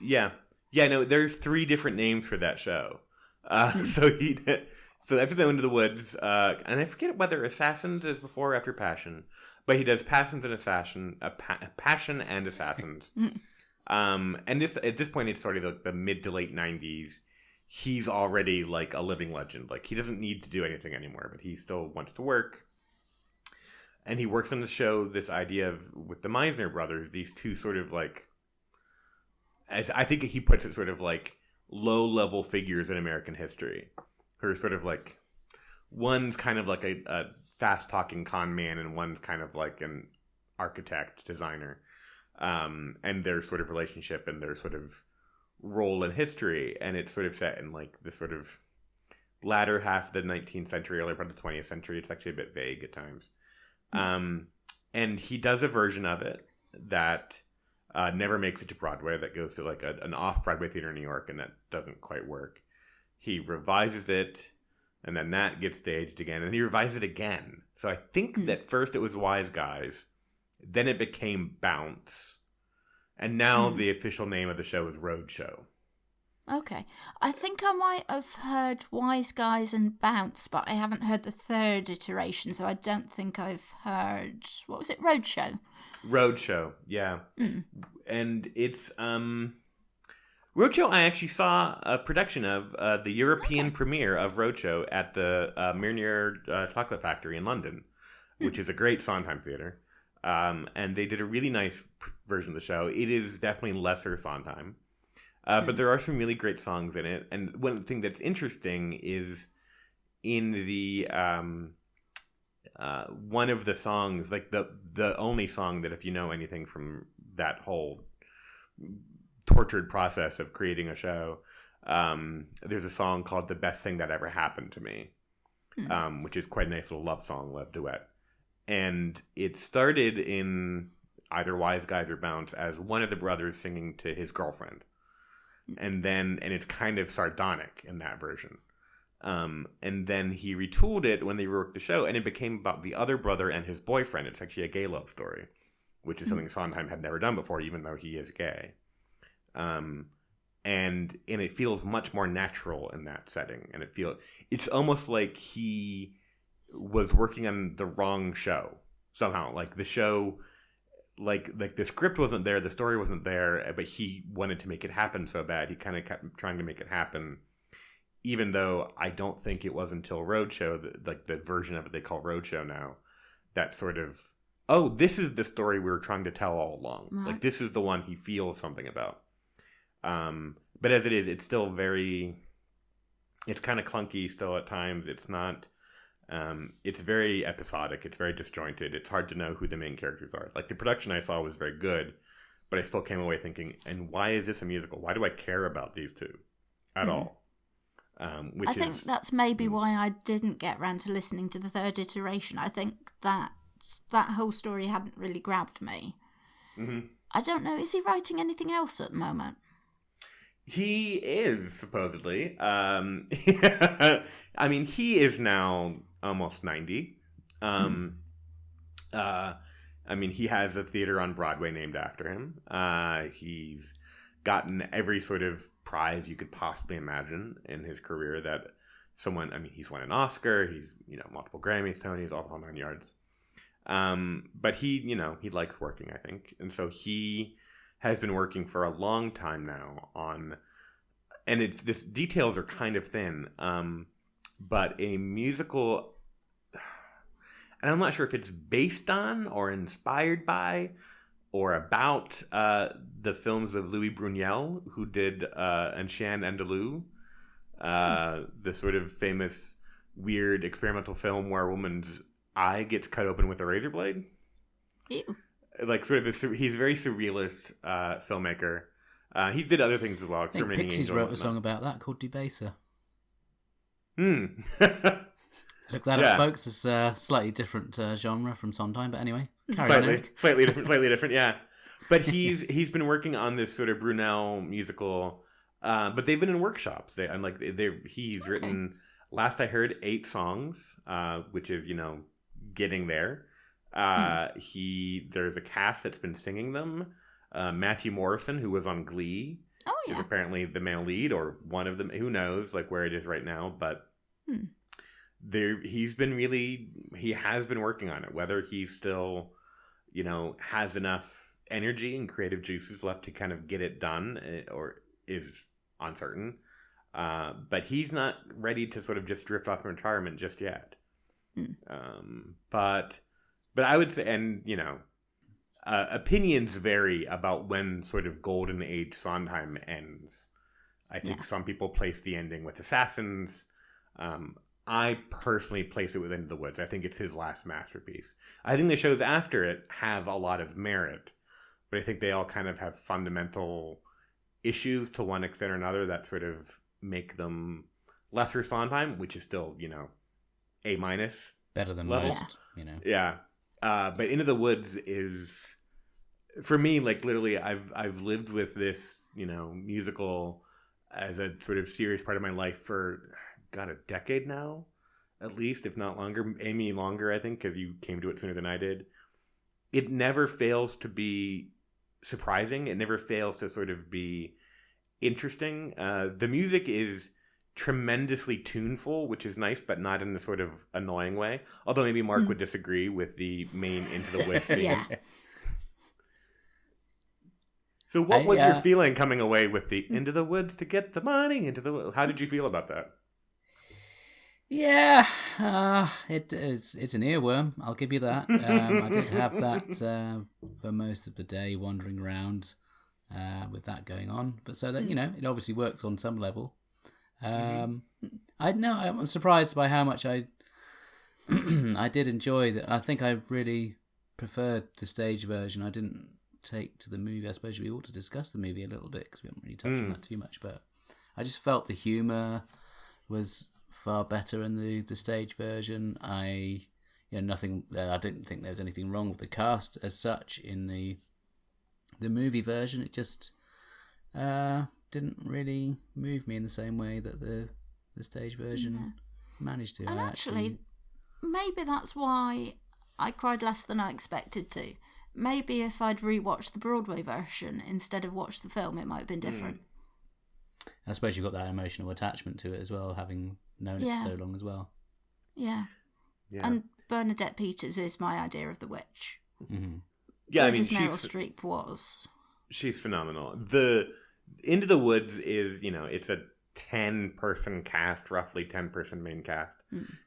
Yeah. Yeah, no, there's 3 different names for that show. So after they went to the woods, and I forget whether Assassins is before or after Passion, but he does Passion and Assassins. And at this point, it's sort of like the mid to late 90s. He's already like a living legend. Like, he doesn't need to do anything anymore, but he still wants to work. And he works on the show, this idea of, with the Meisner brothers, these two sort of like, as I think he puts it, sort of like low-level figures in American history. Who are sort of like, one's kind of like a fast-talking con man, and one's kind of like an architect, designer. And their sort of relationship and their sort of role in history. And it's sort of set in like the sort of latter half of the 19th century, early part of the 20th century. It's actually a bit vague at times. And he does a version of it that never makes it to Broadway, that goes to like an off-Broadway theater in New York, and that doesn't quite work. He revises it, and then that gets staged again, and he revises it again. So I think that first it was Wiseguys, then it became Bounce, and now the official name of the show is Roadshow. Okay. I think I might have heard Wiseguys and Bounce, but I haven't heard the third iteration, so I don't think I've heard... What was it? Roadshow? Roadshow, yeah. And it's... Roadshow, I actually saw a production of the European premiere of Roadshow at the Merrily Chocolate Factory in London, which is a great Sondheim theater. And they did a really nice version of the show. It is definitely lesser Sondheim. But there are some really great songs in it. And one thing that's interesting is in the one of the songs, like the only song that, if you know anything from that whole tortured process of creating a show, there's a song called The Best Thing That Ever Happened to Me, which is quite a nice little love duet. And it started in either Wiseguys or Bounce as one of the brothers singing to his girlfriend. And it's kind of sardonic in that version. And then he retooled it when they reworked the show, and it became about the other brother and his boyfriend. It's actually a gay love story, which is something Sondheim had never done before, even though he is gay. And it feels much more natural in that setting. And it's almost like he was working on the wrong show somehow. Like the show... Like the script wasn't there, the story wasn't there, but he wanted to make it happen so bad. He kind of kept trying to make it happen, even though I don't think it was until Roadshow, the version of it they call Roadshow now, that sort of, oh, this is the story we were trying to tell all along. Right. Like, this is the one he feels something about. But as it is, it's still it's kind of clunky still at times. It's not... it's very episodic. It's very disjointed. It's hard to know who the main characters are. Like, the production I saw was very good, but I still came away thinking, and why is this a musical? Why do I care about these two at all? I think that's maybe why I didn't get around to listening to the third iteration. I think that whole story hadn't really grabbed me. Mm-hmm. I don't know. Is he writing anything else at the moment? He is, supposedly. I mean, he is now almost 90. I mean, he has a theater on Broadway named after him. He's gotten every sort of prize you could possibly imagine in his career that he's won an Oscar, he's, multiple Grammys, Tonys, all the whole 9 yards. But he likes working, I think. And so he has been working for a long time now on, and this details are kind of thin, but a musical, and I'm not sure if it's based on or inspired by or about the films of Louis Brunel, who did Un Chien Andalou, the sort of famous weird experimental film where a woman's eye gets cut open with a razor blade. Ew. Like, sort of, he's a very surrealist filmmaker. He did other things as well. I think Pixies wrote a song about that called Debaser. Look that up, folks. It's a slightly different genre from Sondheim, but anyway. Slightly different, yeah. But he's been working on this sort of Brunel musical, but they've been in workshops. He's written, last I heard, 8 songs, which is, getting there. There's a cast that's been singing them. Matthew Morrison, who was on Glee, is apparently the male lead, or one of them. Who knows, where it is right now? But he has been working on it. Whether he still, has enough energy and creative juices left to kind of get it done, or is uncertain. But he's not ready to sort of just drift off in retirement just yet. But I would say, and opinions vary about when sort of golden age Sondheim ends. I think some people place the ending with Assassins. I personally place it with Into the Woods. I think it's his last masterpiece. I think the shows after it have a lot of merit, but I think they all kind of have fundamental issues to one extent or another that sort of make them lesser Sondheim, which is still, A-. Better than level. most, Yeah. But Into the Woods is, for me, literally, I've lived with this, musical as a sort of serious part of my life for, a decade now, at least, if not longer. Amy, longer, I think, because you came to it sooner than I did. It never fails to be surprising. It never fails to sort of be interesting. The music is tremendously tuneful, which is nice, but not in a sort of annoying way. Although maybe Mark would disagree with the main Into the Woods theme. Yeah. So what was your feeling coming away with the Into the Woods to get the money? How did you feel about that? Yeah, it's an earworm, I'll give you that. I did have that for most of the day, wandering around with that going on. But so that, it obviously works on some level. I'm surprised by how much I I did enjoy that. I think I really preferred the stage version. I didn't take to the movie. I suppose we ought to discuss the movie a little bit because we haven't really touched on that too much. But I just felt the humour was far better in the stage version. I didn't think there was anything wrong with the cast as such in the movie version. It just didn't really move me in the same way that the stage version managed to. And actually, maybe that's why I cried less than I expected to. Maybe if I'd rewatched the Broadway version instead of watched the film, it might have been different. I suppose you've got that emotional attachment to it as well, having known it for so long as well. Yeah. And Bernadette Peters is my idea of the witch. Mm-hmm. Yeah, Meryl Streep was. She's phenomenal. The Into the Woods is, it's a 10-person cast, roughly 10-person main cast.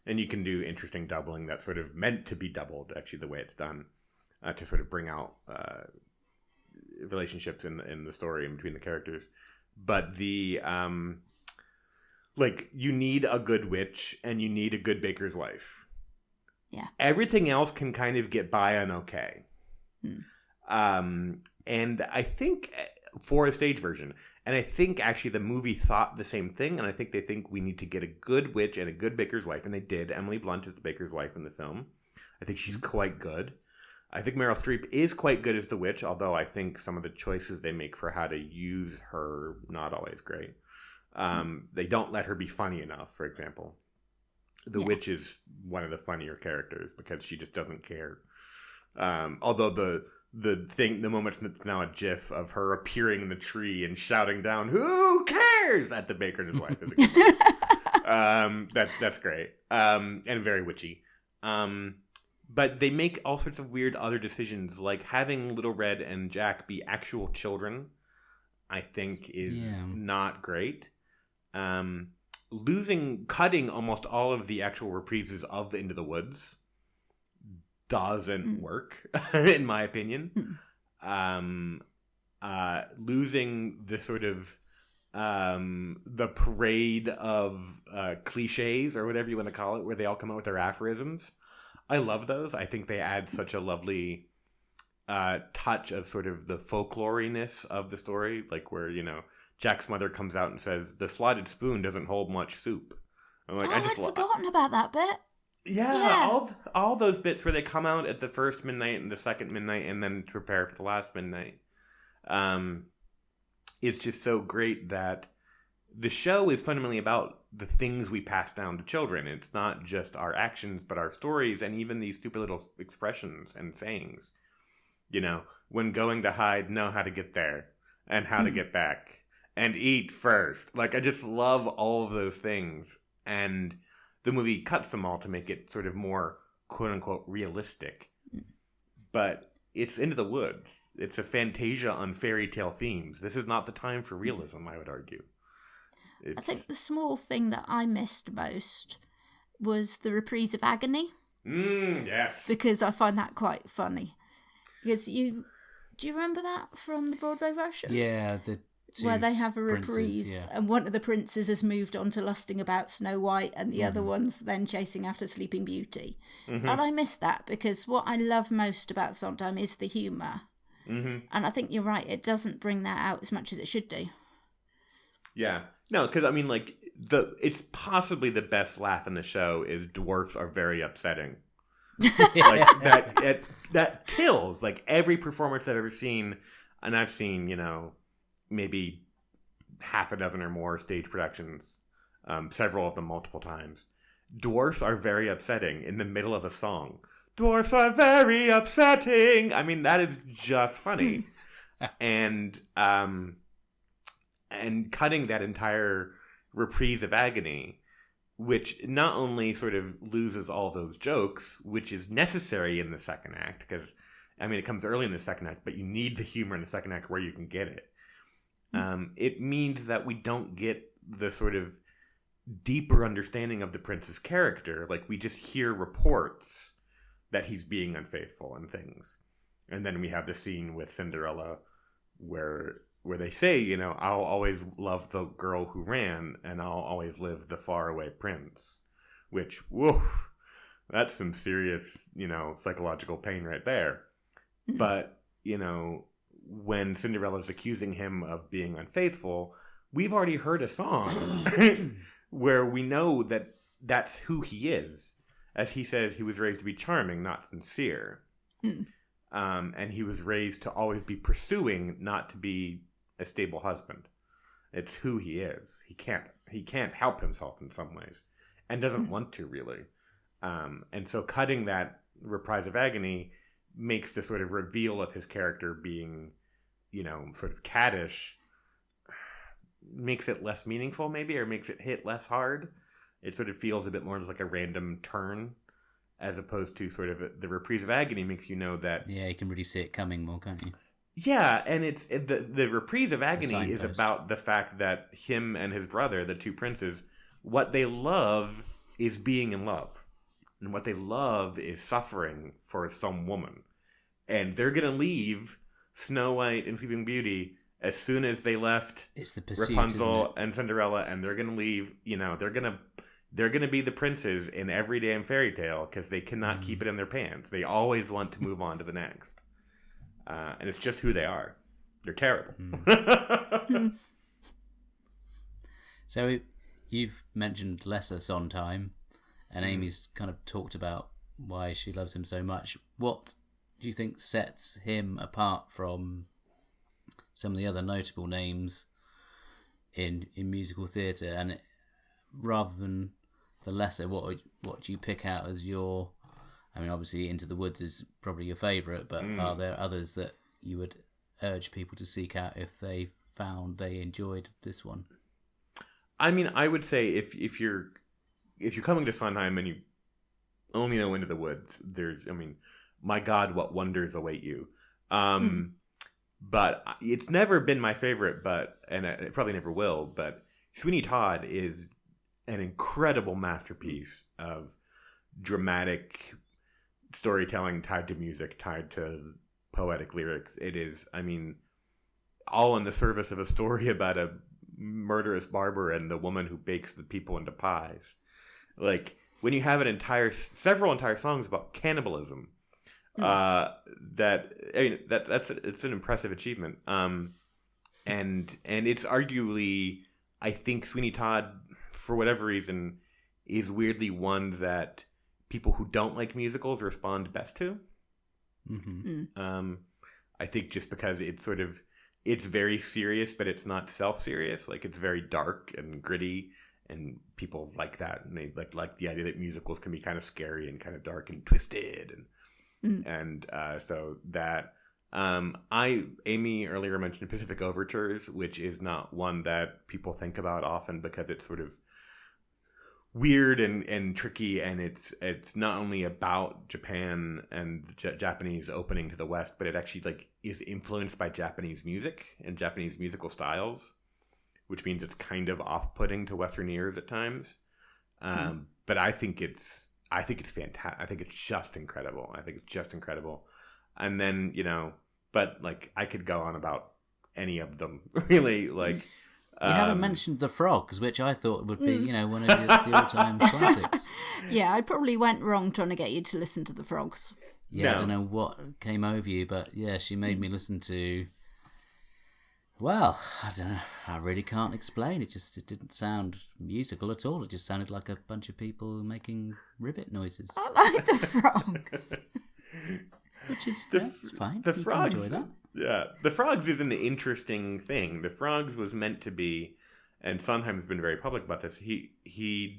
And you can do interesting doubling that's sort of meant to be doubled, actually, the way it's done, to sort of bring out relationships in the story in between the characters. But the you need a good witch and you need a good baker's wife. Yeah. Everything else can kind of get by on okay. And I think for a stage version, and I think actually the movie thought the same thing, and I think they think we need to get a good witch and a good baker's wife, and they did. Emily Blunt is the baker's wife in the film. I think she's quite good. I think Meryl Streep is quite good as the witch, although I think some of the choices they make for how to use her, not always great. They don't let her be funny enough, for example. The witch is one of the funnier characters because she just doesn't care. Although the moment that's now a gif of her appearing in the tree and shouting down, "Who cares?" at the baker and his wife. Is that's great. And very witchy. But they make all sorts of weird other decisions, like having Little Red and Jack be actual children, I think is not great. Cutting almost all of the actual reprises of Into the Woods doesn't work, in my opinion. Losing the sort of the parade of cliches, or whatever you want to call it, where they all come out with their aphorisms. I love those. I think they add such a lovely touch of sort of the folkloriness of the story, like where, Jack's mother comes out and says, "The slotted spoon doesn't hold much soup." I'm like, I'd forgotten about that bit. Yeah, all those bits where they come out at the first midnight and the second midnight and then to prepare for the last midnight. It's just so great that the show is fundamentally about the things we pass down to children. It's not just our actions, but our stories and even these stupid little expressions and sayings. You know, when going to hide, know how to get there and how to get back and eat first. Like, I just love all of those things. And the movie cuts them all to make it sort of more, quote unquote, realistic. But it's Into the Woods. It's a Fantasia on fairy tale themes. This is not the time for realism, I would argue. I think the small thing that I missed most was the reprise of Agony. Yes. Because I find that quite funny. Because do you remember that from the Broadway version? Yeah, where they have a reprise, and one of the princes has moved on to lusting about Snow White, and the other one's then chasing after Sleeping Beauty. And I miss that, because what I love most about Sondheim is the humour. And I think you're right, it doesn't bring that out as much as it should do. Yeah. No, because, I mean, like, it's possibly the best laugh in the show is dwarfs are very upsetting. Like, that kills. Like, every performance I've ever seen, and I've seen, you know, maybe half a dozen or more stage productions, several of them multiple times. Dwarfs are very upsetting in the middle of a song. Dwarfs are very upsetting. I mean, that is just funny. And cutting that entire reprise of Agony, which not only sort of loses all those jokes, which is necessary in the second act, because, I mean, it comes early in the second act, but you need the humor in the second act where you can get it. It means that we don't get the sort of deeper understanding of the prince's character. Like, we just hear reports that he's being unfaithful and things. And then we have the scene with Cinderella where they say, you know, I'll always love the girl who ran and I'll always live the faraway prince. Which, whoa, that's some serious, you know, psychological pain right there. But, you know, when Cinderella's accusing him of being unfaithful, we've already heard a song where we know that that's who he is. As he says, he was raised to be charming, not sincere. And he was raised to always be pursuing, not to be a stable husband. It's who he is. He can't help himself in some ways, and doesn't want to really. And so cutting that reprise of Agony makes the sort of reveal of his character being, you know, sort of caddish, makes it less meaningful maybe, or makes it hit less hard. It sort of feels a bit more like a random turn, as opposed to sort of the reprise of Agony makes you know that... Yeah, you can really see it coming more, can't you? Yeah, and the reprise of Agony is about the fact that him and his brother, the two princes, what they love is being in love. And what they love is suffering for some woman. And they're going to leave Snow White and Sleeping Beauty as soon as they left it's the pursuit, Rapunzel and Cinderella, and they're going to leave, you know, they're going to be the princes in every damn fairy tale because they cannot keep it in their pants. They always want to move on to the next. And it's just who they are. They're terrible. So you've mentioned lesser Sondheim, and Amy's kind of talked about why she loves him so much. What do you think sets him apart from some of the other notable names in musical theatre? And rather than the lesser, what do you pick out as your... I mean, obviously, Into the Woods is probably your favourite, but are there others that you would urge people to seek out if they found they enjoyed this one? I mean, I would say if you're coming to Sondheim and you only know Into the Woods, my God, what wonders await you. But it's never been my favorite, and it probably never will, but Sweeney Todd is an incredible masterpiece of dramatic storytelling tied to music, tied to poetic lyrics. It is, I mean, all in the service of a story about a murderous barber and the woman who bakes the people into pies. Like, when you have several entire songs about cannibalism, it's an impressive achievement. And it's arguably, I think Sweeney Todd, for whatever reason, is weirdly one that people who don't like musicals respond best to. I think just because it's very serious, but it's not self-serious. Like, it's very dark and gritty, and people like that, and they like the idea that musicals can be kind of scary and kind of dark and twisted, and so that Amy earlier mentioned Pacific Overtures, which is not one that people think about often because it's sort of weird and tricky, and it's not only about Japan and Japanese opening to the West, but it actually like is influenced by Japanese music and Japanese musical styles, which means it's kind of off-putting to Western ears at times. But I think it's fantastic. I think it's just incredible. And then, but like I could go on about any of them really. Like, you haven't mentioned The Frogs, which I thought would be, one of the all-time classics. Yeah, I probably went wrong trying to get you to listen to The Frogs. Yeah, no. I don't know what came over you, but yeah, she made me listen to... Well, I don't know. I really can't explain. It didn't sound musical at all. It just sounded like a bunch of people making ribbit noises. I like The Frogs. Which is, it's fine. The You Frogs, can enjoy that. Yeah, The Frogs is an interesting thing. The Frogs was meant to be, and Sondheim's been very public about this. The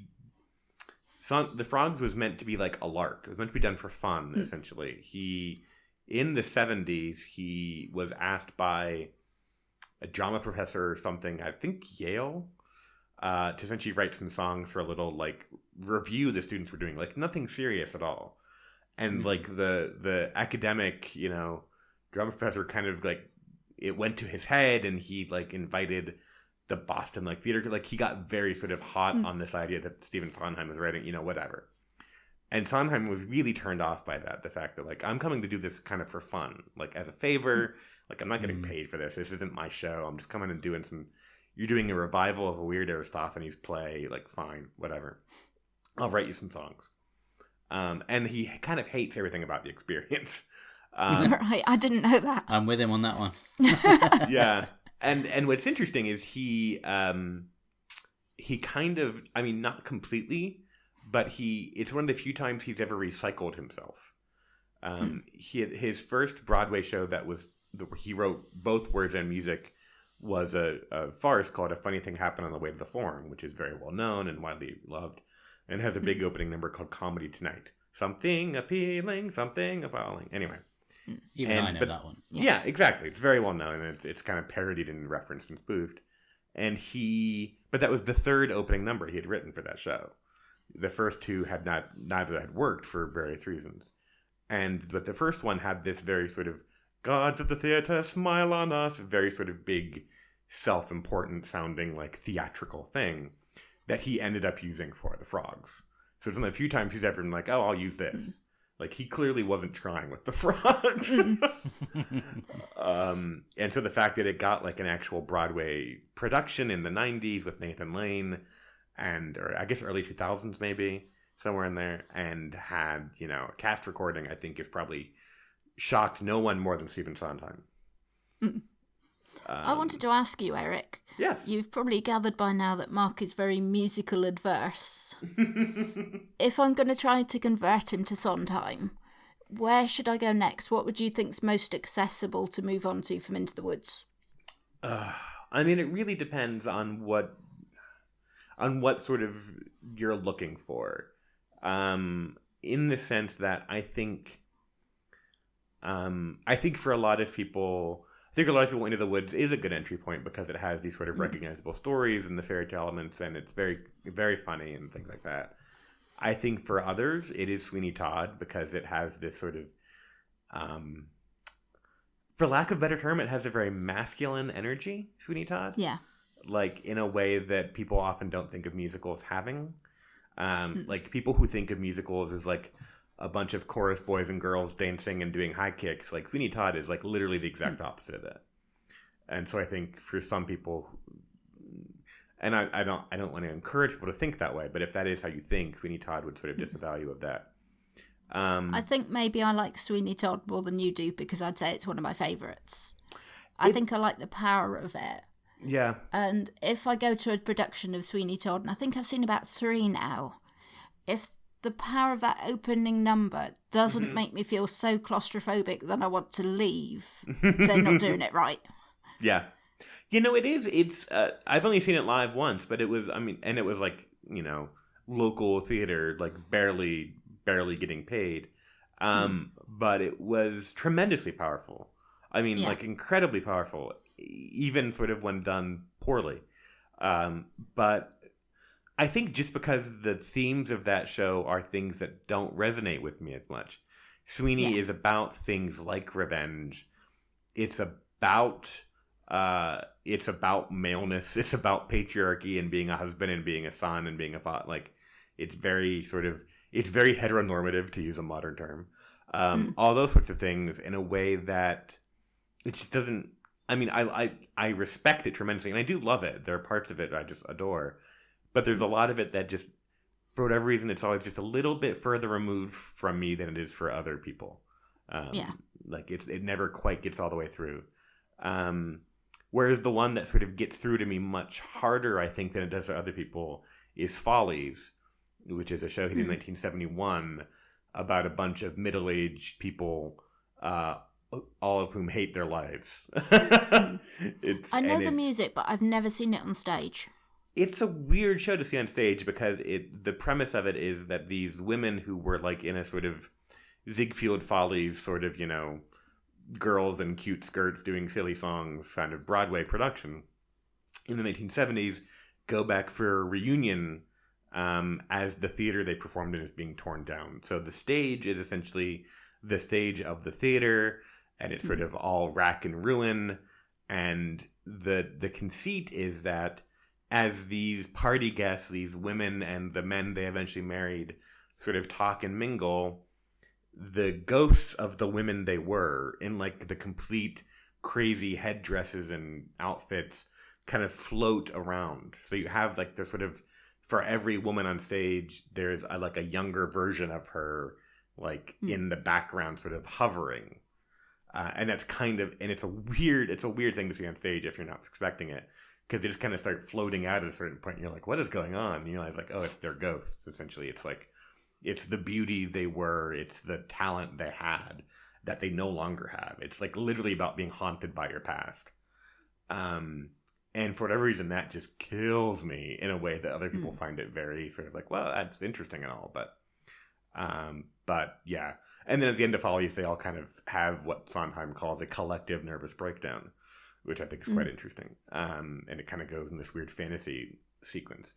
Frogs was meant to be like a lark. It was meant to be done for fun, essentially. In the 70s, he was asked by a drama professor or something, I think Yale, to essentially write some songs for a little like review the students were doing, like nothing serious at all. And like the academic, drama professor kind of like, it went to his head, and he like invited the Boston like theater, like he got very sort of hot on this idea that Stephen Sondheim was writing, whatever. And Sondheim was really turned off by that, the fact that like, I'm coming to do this kind of for fun, like as a favor. Like, I'm not getting paid for this. This isn't my show. I'm just coming and doing you're doing a revival of a weird Aristophanes play. Like, fine, whatever. I'll write you some songs. And he kind of hates everything about the experience. Right, I didn't know that. I'm with him on that one. Yeah. And what's interesting is he kind of, I mean, not completely, but it's one of the few times he's ever recycled himself. His first Broadway show he wrote both words and music was a farce called A Funny Thing Happened on the Way to the Forum, which is very well known and widely loved, and has a big opening number called Comedy Tonight. Something appealing, something appalling. Anyway. I know that one. Yeah, exactly. It's very well known, and it's kind of parodied and referenced and spoofed. But that was the third opening number he had written for that show. The first two neither had worked for various reasons. But the first one had this very sort of gods of the theater smile on us, very sort of big, self-important sounding, like theatrical thing that he ended up using for The Frogs. So it's only a few times he's ever been like, oh, I'll use this. Like, he clearly wasn't trying with The Frogs. And so the fact that it got like an actual Broadway production in the 90s with Nathan Lane, or I guess early 2000s maybe, somewhere in there, and had, a cast recording, I think is probably shocked no one more than Stephen Sondheim. I wanted to ask you, Eric. Yes. You've probably gathered by now that Mark is very musical adverse. If I'm going to try to convert him to Sondheim, where should I go next? What would you think's most accessible to move on to from Into the Woods? I mean, it really depends on what sort of you're looking for. In the sense that I think for a lot of people, Into the Woods is a good entry point because it has these sort of recognizable stories and the fairy tale elements, and it's very, very funny and things like that. I think for others, it is Sweeney Todd because it has this sort of, for lack of a better term, it has a very masculine energy, Sweeney Todd. Yeah. Like, in a way that people often don't think of musicals having. Like, people who think of musicals as, like, a bunch of chorus boys and girls dancing and doing high kicks, like, Sweeney Todd is, like, literally the exact opposite of that. And so I think for some people, and I don't want to encourage people to think that way, but if that is how you think, Sweeney Todd would sort of disavow you of that. I think maybe I like Sweeney Todd more than you do because I'd say it's one of my favourites. I think I like the power of it. Yeah. And if I go to a production of Sweeney Todd, and I think I've seen about 3 now, if the power of that opening number doesn't make me feel so claustrophobic that I want to leave. They're not doing it right. Yeah. It is. It's. I've only seen it live once, but it was. And it was like local theater, like barely getting paid. But it was tremendously powerful. Like incredibly powerful, even sort of when done poorly. But I think just because the themes of that show are things that don't resonate with me as much. Sweeney is about things like revenge. It's about maleness. It's about patriarchy and being a husband and being a son and being a father. Like, it's very heteronormative, to use a modern term. All those sorts of things in a way that it just doesn't. I respect it tremendously, and I do love it. There are parts of it I just adore, but there's a lot of it that just, for whatever reason, it's always just a little bit further removed from me than it is for other people. Like it never quite gets all the way through. Whereas the one that sort of gets through to me much harder, I think, than it does to other people is Follies, which is a show he did in 1971 about a bunch of middle-aged people, all of whom hate their lives. I know the music, but I've never seen it on stage. It's a weird show to see on stage because the premise of it is that these women who were like in a sort of Ziegfeld Follies sort of, girls in cute skirts doing silly songs kind of Broadway production in the 1970s go back for a reunion as the theater they performed in is being torn down. So the stage is essentially the stage of the theater, and it's sort of all rack and ruin. And the conceit is that as these party guests, these women and the men they eventually married sort of talk and mingle, the ghosts of the women they were in like the complete crazy headdresses and outfits kind of float around. So you have like the sort of, for every woman on stage, there's like a younger version of her like in the background sort of hovering. And that's kind of, and it's a weird thing to see on stage if you're not expecting it, because they just kind of start floating out at a certain point and you're like, what is going on? And you realize like, oh, it's their ghosts. Essentially, it's like, it's the beauty they were, it's the talent they had that they no longer have. It's like literally about being haunted by your past. And for whatever reason, that just kills me in a way that other people find it very sort of like, well, that's interesting and all, but yeah. And then at the end of Follies, they all kind of have what Sondheim calls a collective nervous breakdown, which I think is quite interesting. And it kind of goes in this weird fantasy sequence.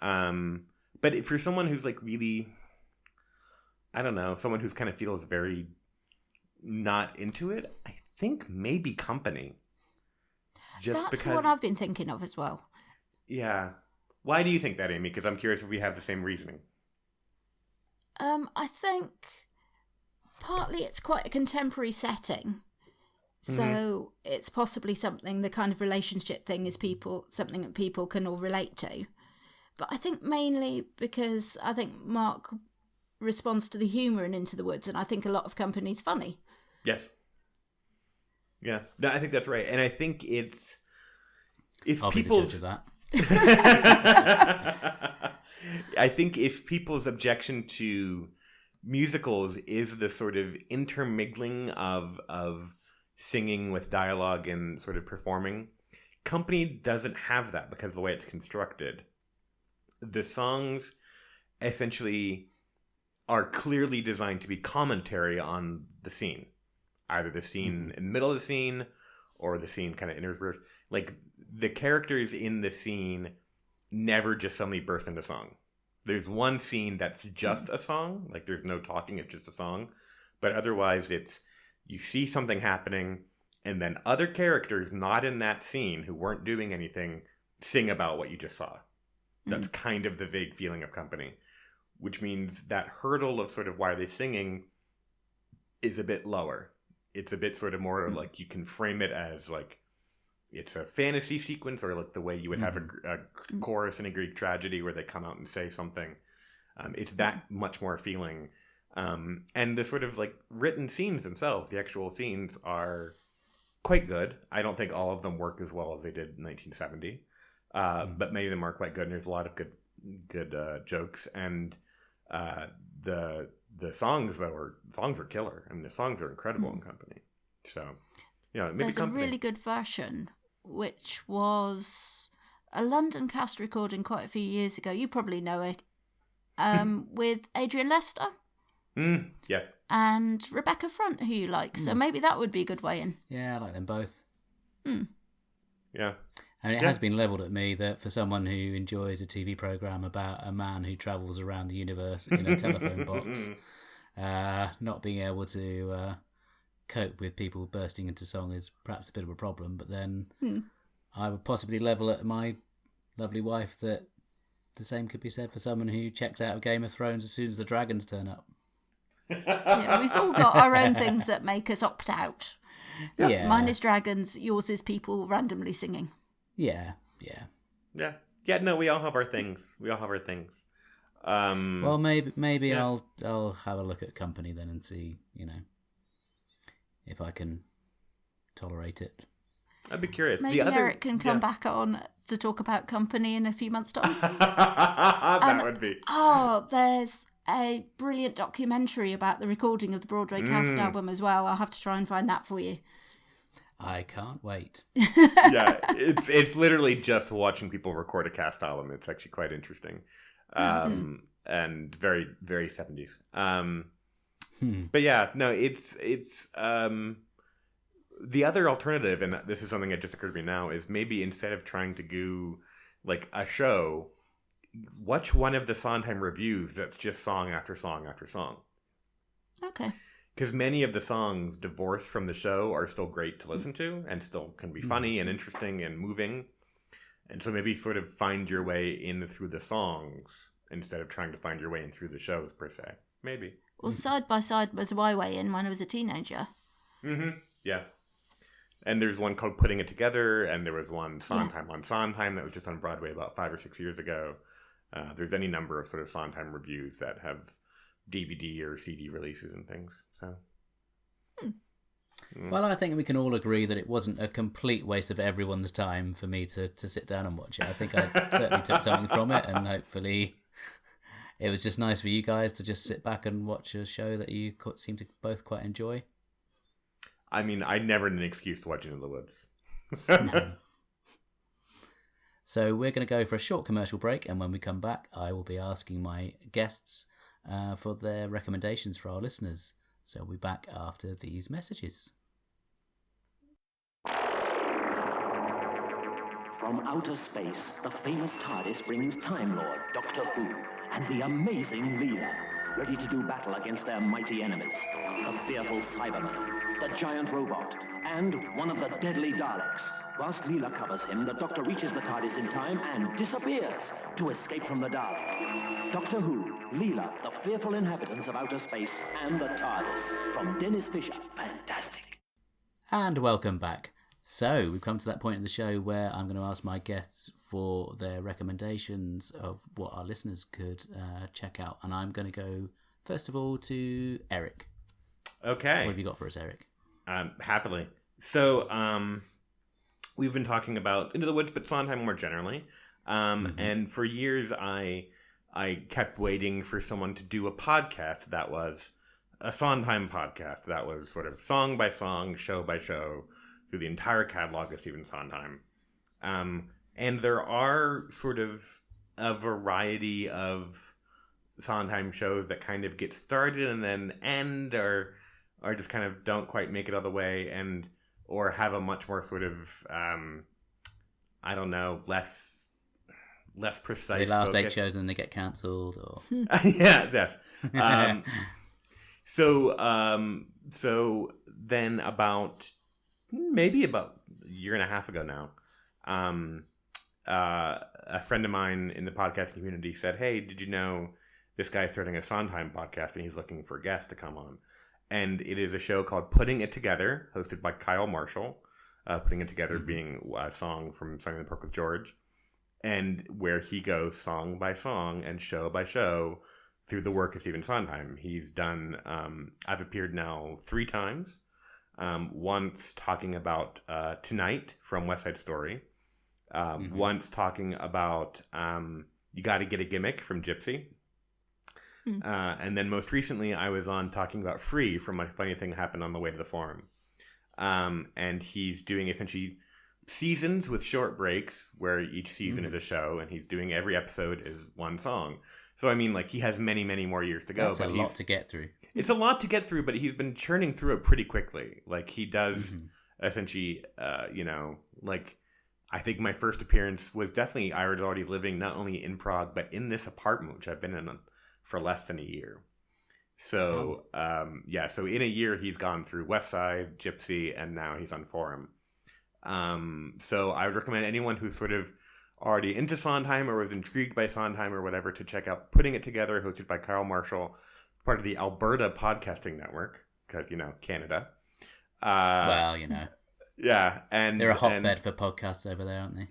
But for someone who's like really, I don't know, someone who's kind of feels very not into it, I think maybe Company. That's what I've been thinking of as well. Yeah. Why do you think that, Amy? Because I'm curious if we have the same reasoning. I think partly it's quite a contemporary setting. So it's possibly something, the kind of relationship thing is something that people can all relate to. But I think mainly because I think Mark responds to the humour in Into the Woods, and I think a lot of Company's funny. Yes. Yeah. No, I think that's right. And I think it's... I'll be the judge of that. I think if people's objection to musicals is the sort of intermingling of singing with dialogue and sort of performing, Company doesn't have that because of the way it's constructed. The songs essentially are clearly designed to be commentary on the scene. Either the scene in the middle of the scene or the scene kind of interspersed. Like, the characters in the scene never just suddenly burst into song. There's one scene that's just a song. Like, there's no talking, it's just a song. But otherwise, it's, you see something happening, and then other characters not in that scene who weren't doing anything sing about what you just saw. That's kind of the vague feeling of Company. Which means that hurdle of sort of why are they singing is a bit lower. It's a bit sort of more like you can frame it as like it's a fantasy sequence, or like the way you would have a chorus in a Greek tragedy where they come out and say something. It's that much more feeling. And the sort of like written scenes themselves, the actual scenes are quite good. I don't think all of them work as well as they did in 1970. But many of them are quite good, and there's a lot of good jokes. And the songs are killer. I mean, the songs are incredible in Company. So, maybe there's Company. a really good version, which was a London cast recording quite a few years ago. You probably know it, with Adrian Lester. Yes. And Rebecca Front, who you like. So maybe that would be a good way in. Yeah, I like them both. Yeah. And it has been levelled at me that for someone who enjoys a TV programme about a man who travels around the universe in a telephone box, not being able to cope with people bursting into song is perhaps a bit of a problem. But then I would possibly level at my lovely wife that the same could be said for someone who checks out of Game of Thrones as soon as the dragons turn up. Yeah, we've all got our own things that make us opt out. Yeah. Mine is dragons, yours is people randomly singing. Yeah. No, we all have our things. Well, maybe I'll have a look at Company then and see, if I can tolerate it. I'd be curious. Maybe Eric can come back on to talk about Company in a few months' time. That would be. Oh, there's a brilliant documentary about the recording of the Broadway cast album as well. I'll have to try and find that for you. I can't wait. Yeah, it's literally just watching people record a cast album. It's actually quite interesting, and very, very 70s. But yeah, no, it's the other alternative, and this is something that just occurred to me now, is maybe instead of trying to do like a show, watch one of the Sondheim reviews that's just song after song after song. Okay. Because many of the songs divorced from the show are still great to listen to and still can be funny and interesting and moving. And so maybe sort of find your way in through the songs instead of trying to find your way in through the shows, per se. Maybe. Well, Side by Side was my way in when I was a teenager. Yeah. And there's one called Putting It Together, and there was one Sondheim on Sondheim that was just on Broadway about 5 or 6 years ago. There's any number of sort of Sondheim reviews that have DVD or CD releases and things. So, Well, I think we can all agree that it wasn't a complete waste of everyone's time for me to sit down and watch it. I think I certainly took something from it, and hopefully it was just nice for you guys to just sit back and watch a show that you seem to both quite enjoy. I mean, I never had an excuse to watch Into the Woods. No. So we're going to go for a short commercial break, and when we come back, I will be asking my guests for their recommendations for our listeners. So we'll be back after these messages. From outer space, the famous TARDIS brings Time Lord, Doctor Who, and the amazing Leela, ready to do battle against their mighty enemies, the fearful Cyberman, the giant robot, and one of the deadly Daleks. Whilst Leela covers him, the Doctor reaches the TARDIS in time and disappears to escape from the Dalek. Doctor Who, Leela, the fearful inhabitants of outer space, and the TARDIS. From Dennis Fisher. Fantastic. And welcome back. So we've come to that point in the show where I'm going to ask my guests for their recommendations of what our listeners could check out. And I'm going to go, first of all, to Eric. Okay. What have you got for us, Eric? Happily. So, we've been talking about Into the Woods, but Sondheim more generally. And for years, I kept waiting for someone to do a podcast that was a Sondheim podcast that was sort of song by song, show by show, through the entire catalog of Stephen Sondheim. And there are sort of a variety of Sondheim shows that kind of get started and then end, or just kind of don't quite make it all the way, or have a much more sort of I don't know, less precise. So they last focus. 8 shows and then they get cancelled, or Yeah, yes. So then about a year and a half ago now, a friend of mine in the podcasting community said, "Hey, did you know this guy's starting a Sondheim podcast and he's looking for guests to come on?" And it is a show called Putting It Together, hosted by Kyle Marshall. Putting It Together being a song from Song in the Park with George, and where he goes song by song and show by show through the work of Stephen Sondheim. He's done, I've appeared now 3 times. Once talking about Tonight from West Side Story. Once talking about You Gotta Get a Gimmick from Gypsy. And then most recently, I was on talking about Free from My Funny Thing Happened on the Way to the Forum. And he's doing essentially seasons with short breaks where each season is a show, and he's doing every episode is one song. So, I mean, like, he has many, many more years to go. That's a lot to get through. It's a lot to get through, but he's been churning through it pretty quickly. Like, he does essentially, like, I think my first appearance was definitely, I was already living not only in Prague, but in this apartment, which I've been in for less than a year. So, so in a year, he's gone through West Side, Gypsy, and now he's on Forum. So I would recommend anyone who's sort of already into Sondheim or was intrigued by Sondheim or whatever to check out Putting It Together, hosted by Kyle Marshall, part of the Alberta Podcasting Network, because, Canada. Yeah. And they're a hotbed for podcasts over there, aren't they?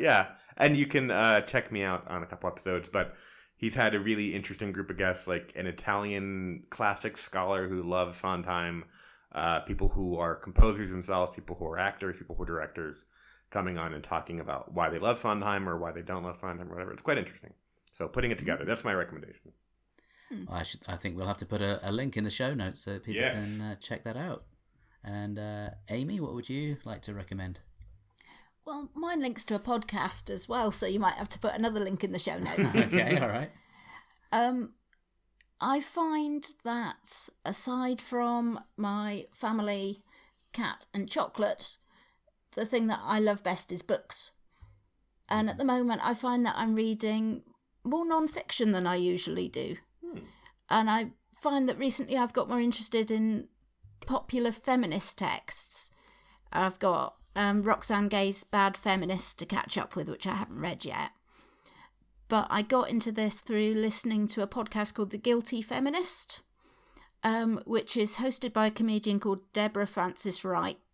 Yeah. And you can check me out on a couple episodes, but he's had a really interesting group of guests, like an Italian classic scholar who loves Sondheim, people who are composers themselves, people who are actors, people who are directors, coming on and talking about why they love Sondheim or why they don't love Sondheim or whatever. It's quite interesting. So Putting It Together, that's my recommendation. I think we'll have to put a link in the show notes so people can check that out. And Amy, what would you like to recommend? Well, mine links to a podcast as well, so you might have to put another link in the show notes. Okay, all right. I find that aside from my family, cat and chocolate, the thing that I love best is books. And at the moment, I find that I'm reading more non-fiction than I usually do. And I find that recently I've got more interested in popular feminist texts. I've got Roxane Gay's Bad Feminist to catch up with, which I haven't read yet. But I got into this through listening to a podcast called The Guilty Feminist, which is hosted by a comedian called Deborah Francis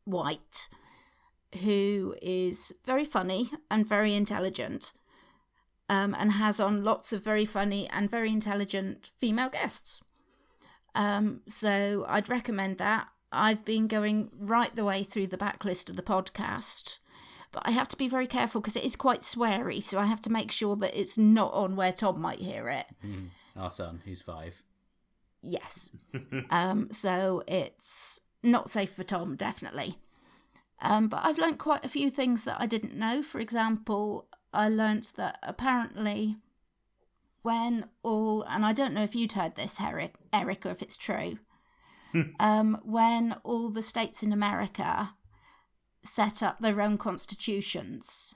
White, who is very funny and very intelligent, and has on lots of very funny and very intelligent female guests. So I'd recommend that. I've been going right the way through the backlist of the podcast, but I have to be very careful because it is quite sweary, so I have to make sure that it's not on where Tom might hear it. Our son, who's 5. Yes. So it's not safe for Tom, definitely. But I've learnt quite a few things that I didn't know. For example, I learnt that apparently and I don't know if you'd heard this, Eric, or if it's true, when all the states in America set up their own constitutions,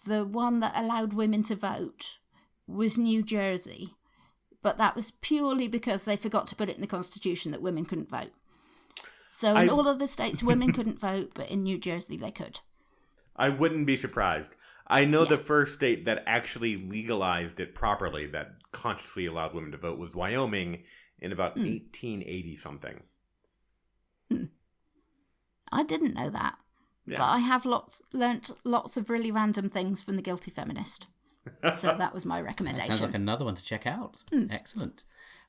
the one that allowed women to vote was New Jersey, but that was purely because they forgot to put it in the constitution that women couldn't vote. So in all of the states, women couldn't vote, but in New Jersey they could. I wouldn't be surprised. I know the first state that actually legalized it properly, that consciously allowed women to vote, was Wyoming in about 1880 something. I didn't know that. Yeah. But I have learnt lots of really random things from The Guilty Feminist. So that was my recommendation. That sounds like another one to check out. Excellent.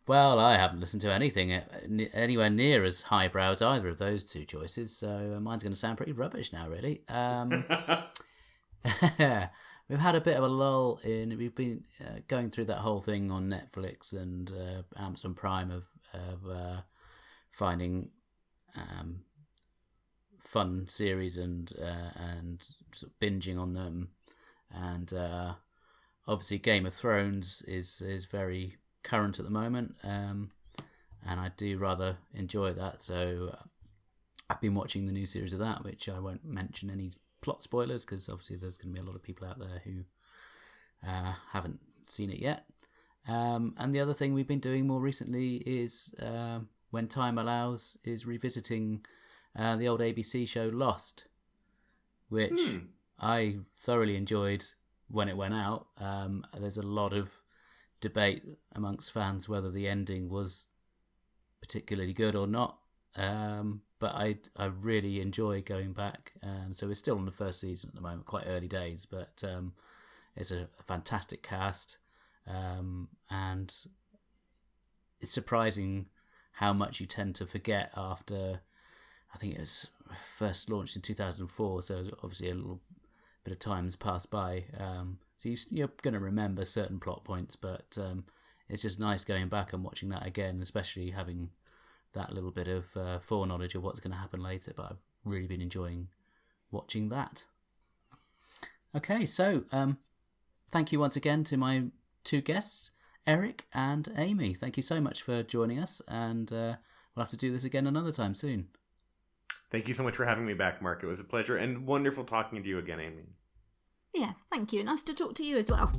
Well, I haven't listened to anything anywhere near as highbrow as either of those two choices, so mine's going to sound pretty rubbish now, really. We've had a bit of a lull in. We've been going through that whole thing on Netflix and Amazon Prime of finding fun series and sort of binging on them, and obviously Game of Thrones is very current at the moment, and I do rather enjoy that. So I've been watching the new series of that, which I won't mention any plot spoilers because obviously there's going to be a lot of people out there who haven't seen it yet. And the other thing we've been doing more recently is, when time allows, is revisiting the old ABC show Lost, which I thoroughly enjoyed when it went out. There's a lot of debate amongst fans whether the ending was particularly good or not. But I really enjoy going back. So we're still on the first season at the moment, quite early days, but it's a fantastic cast. And it's surprising how much you tend to forget after, I think it was first launched in 2004, so obviously a little bit of time has passed by. So you're going to remember certain plot points, but it's just nice going back and watching that again, especially having that little bit of foreknowledge of what's going to happen later. But I've really been enjoying watching that. Okay, so thank you once again to my two guests, Erik and Amy. Thank you so much for joining us, and we'll have to do this again another time soon. Thank you so much for having me back, Mark. It was a pleasure and wonderful talking to you again, Amy. Yes, thank you. Nice to talk to you as well.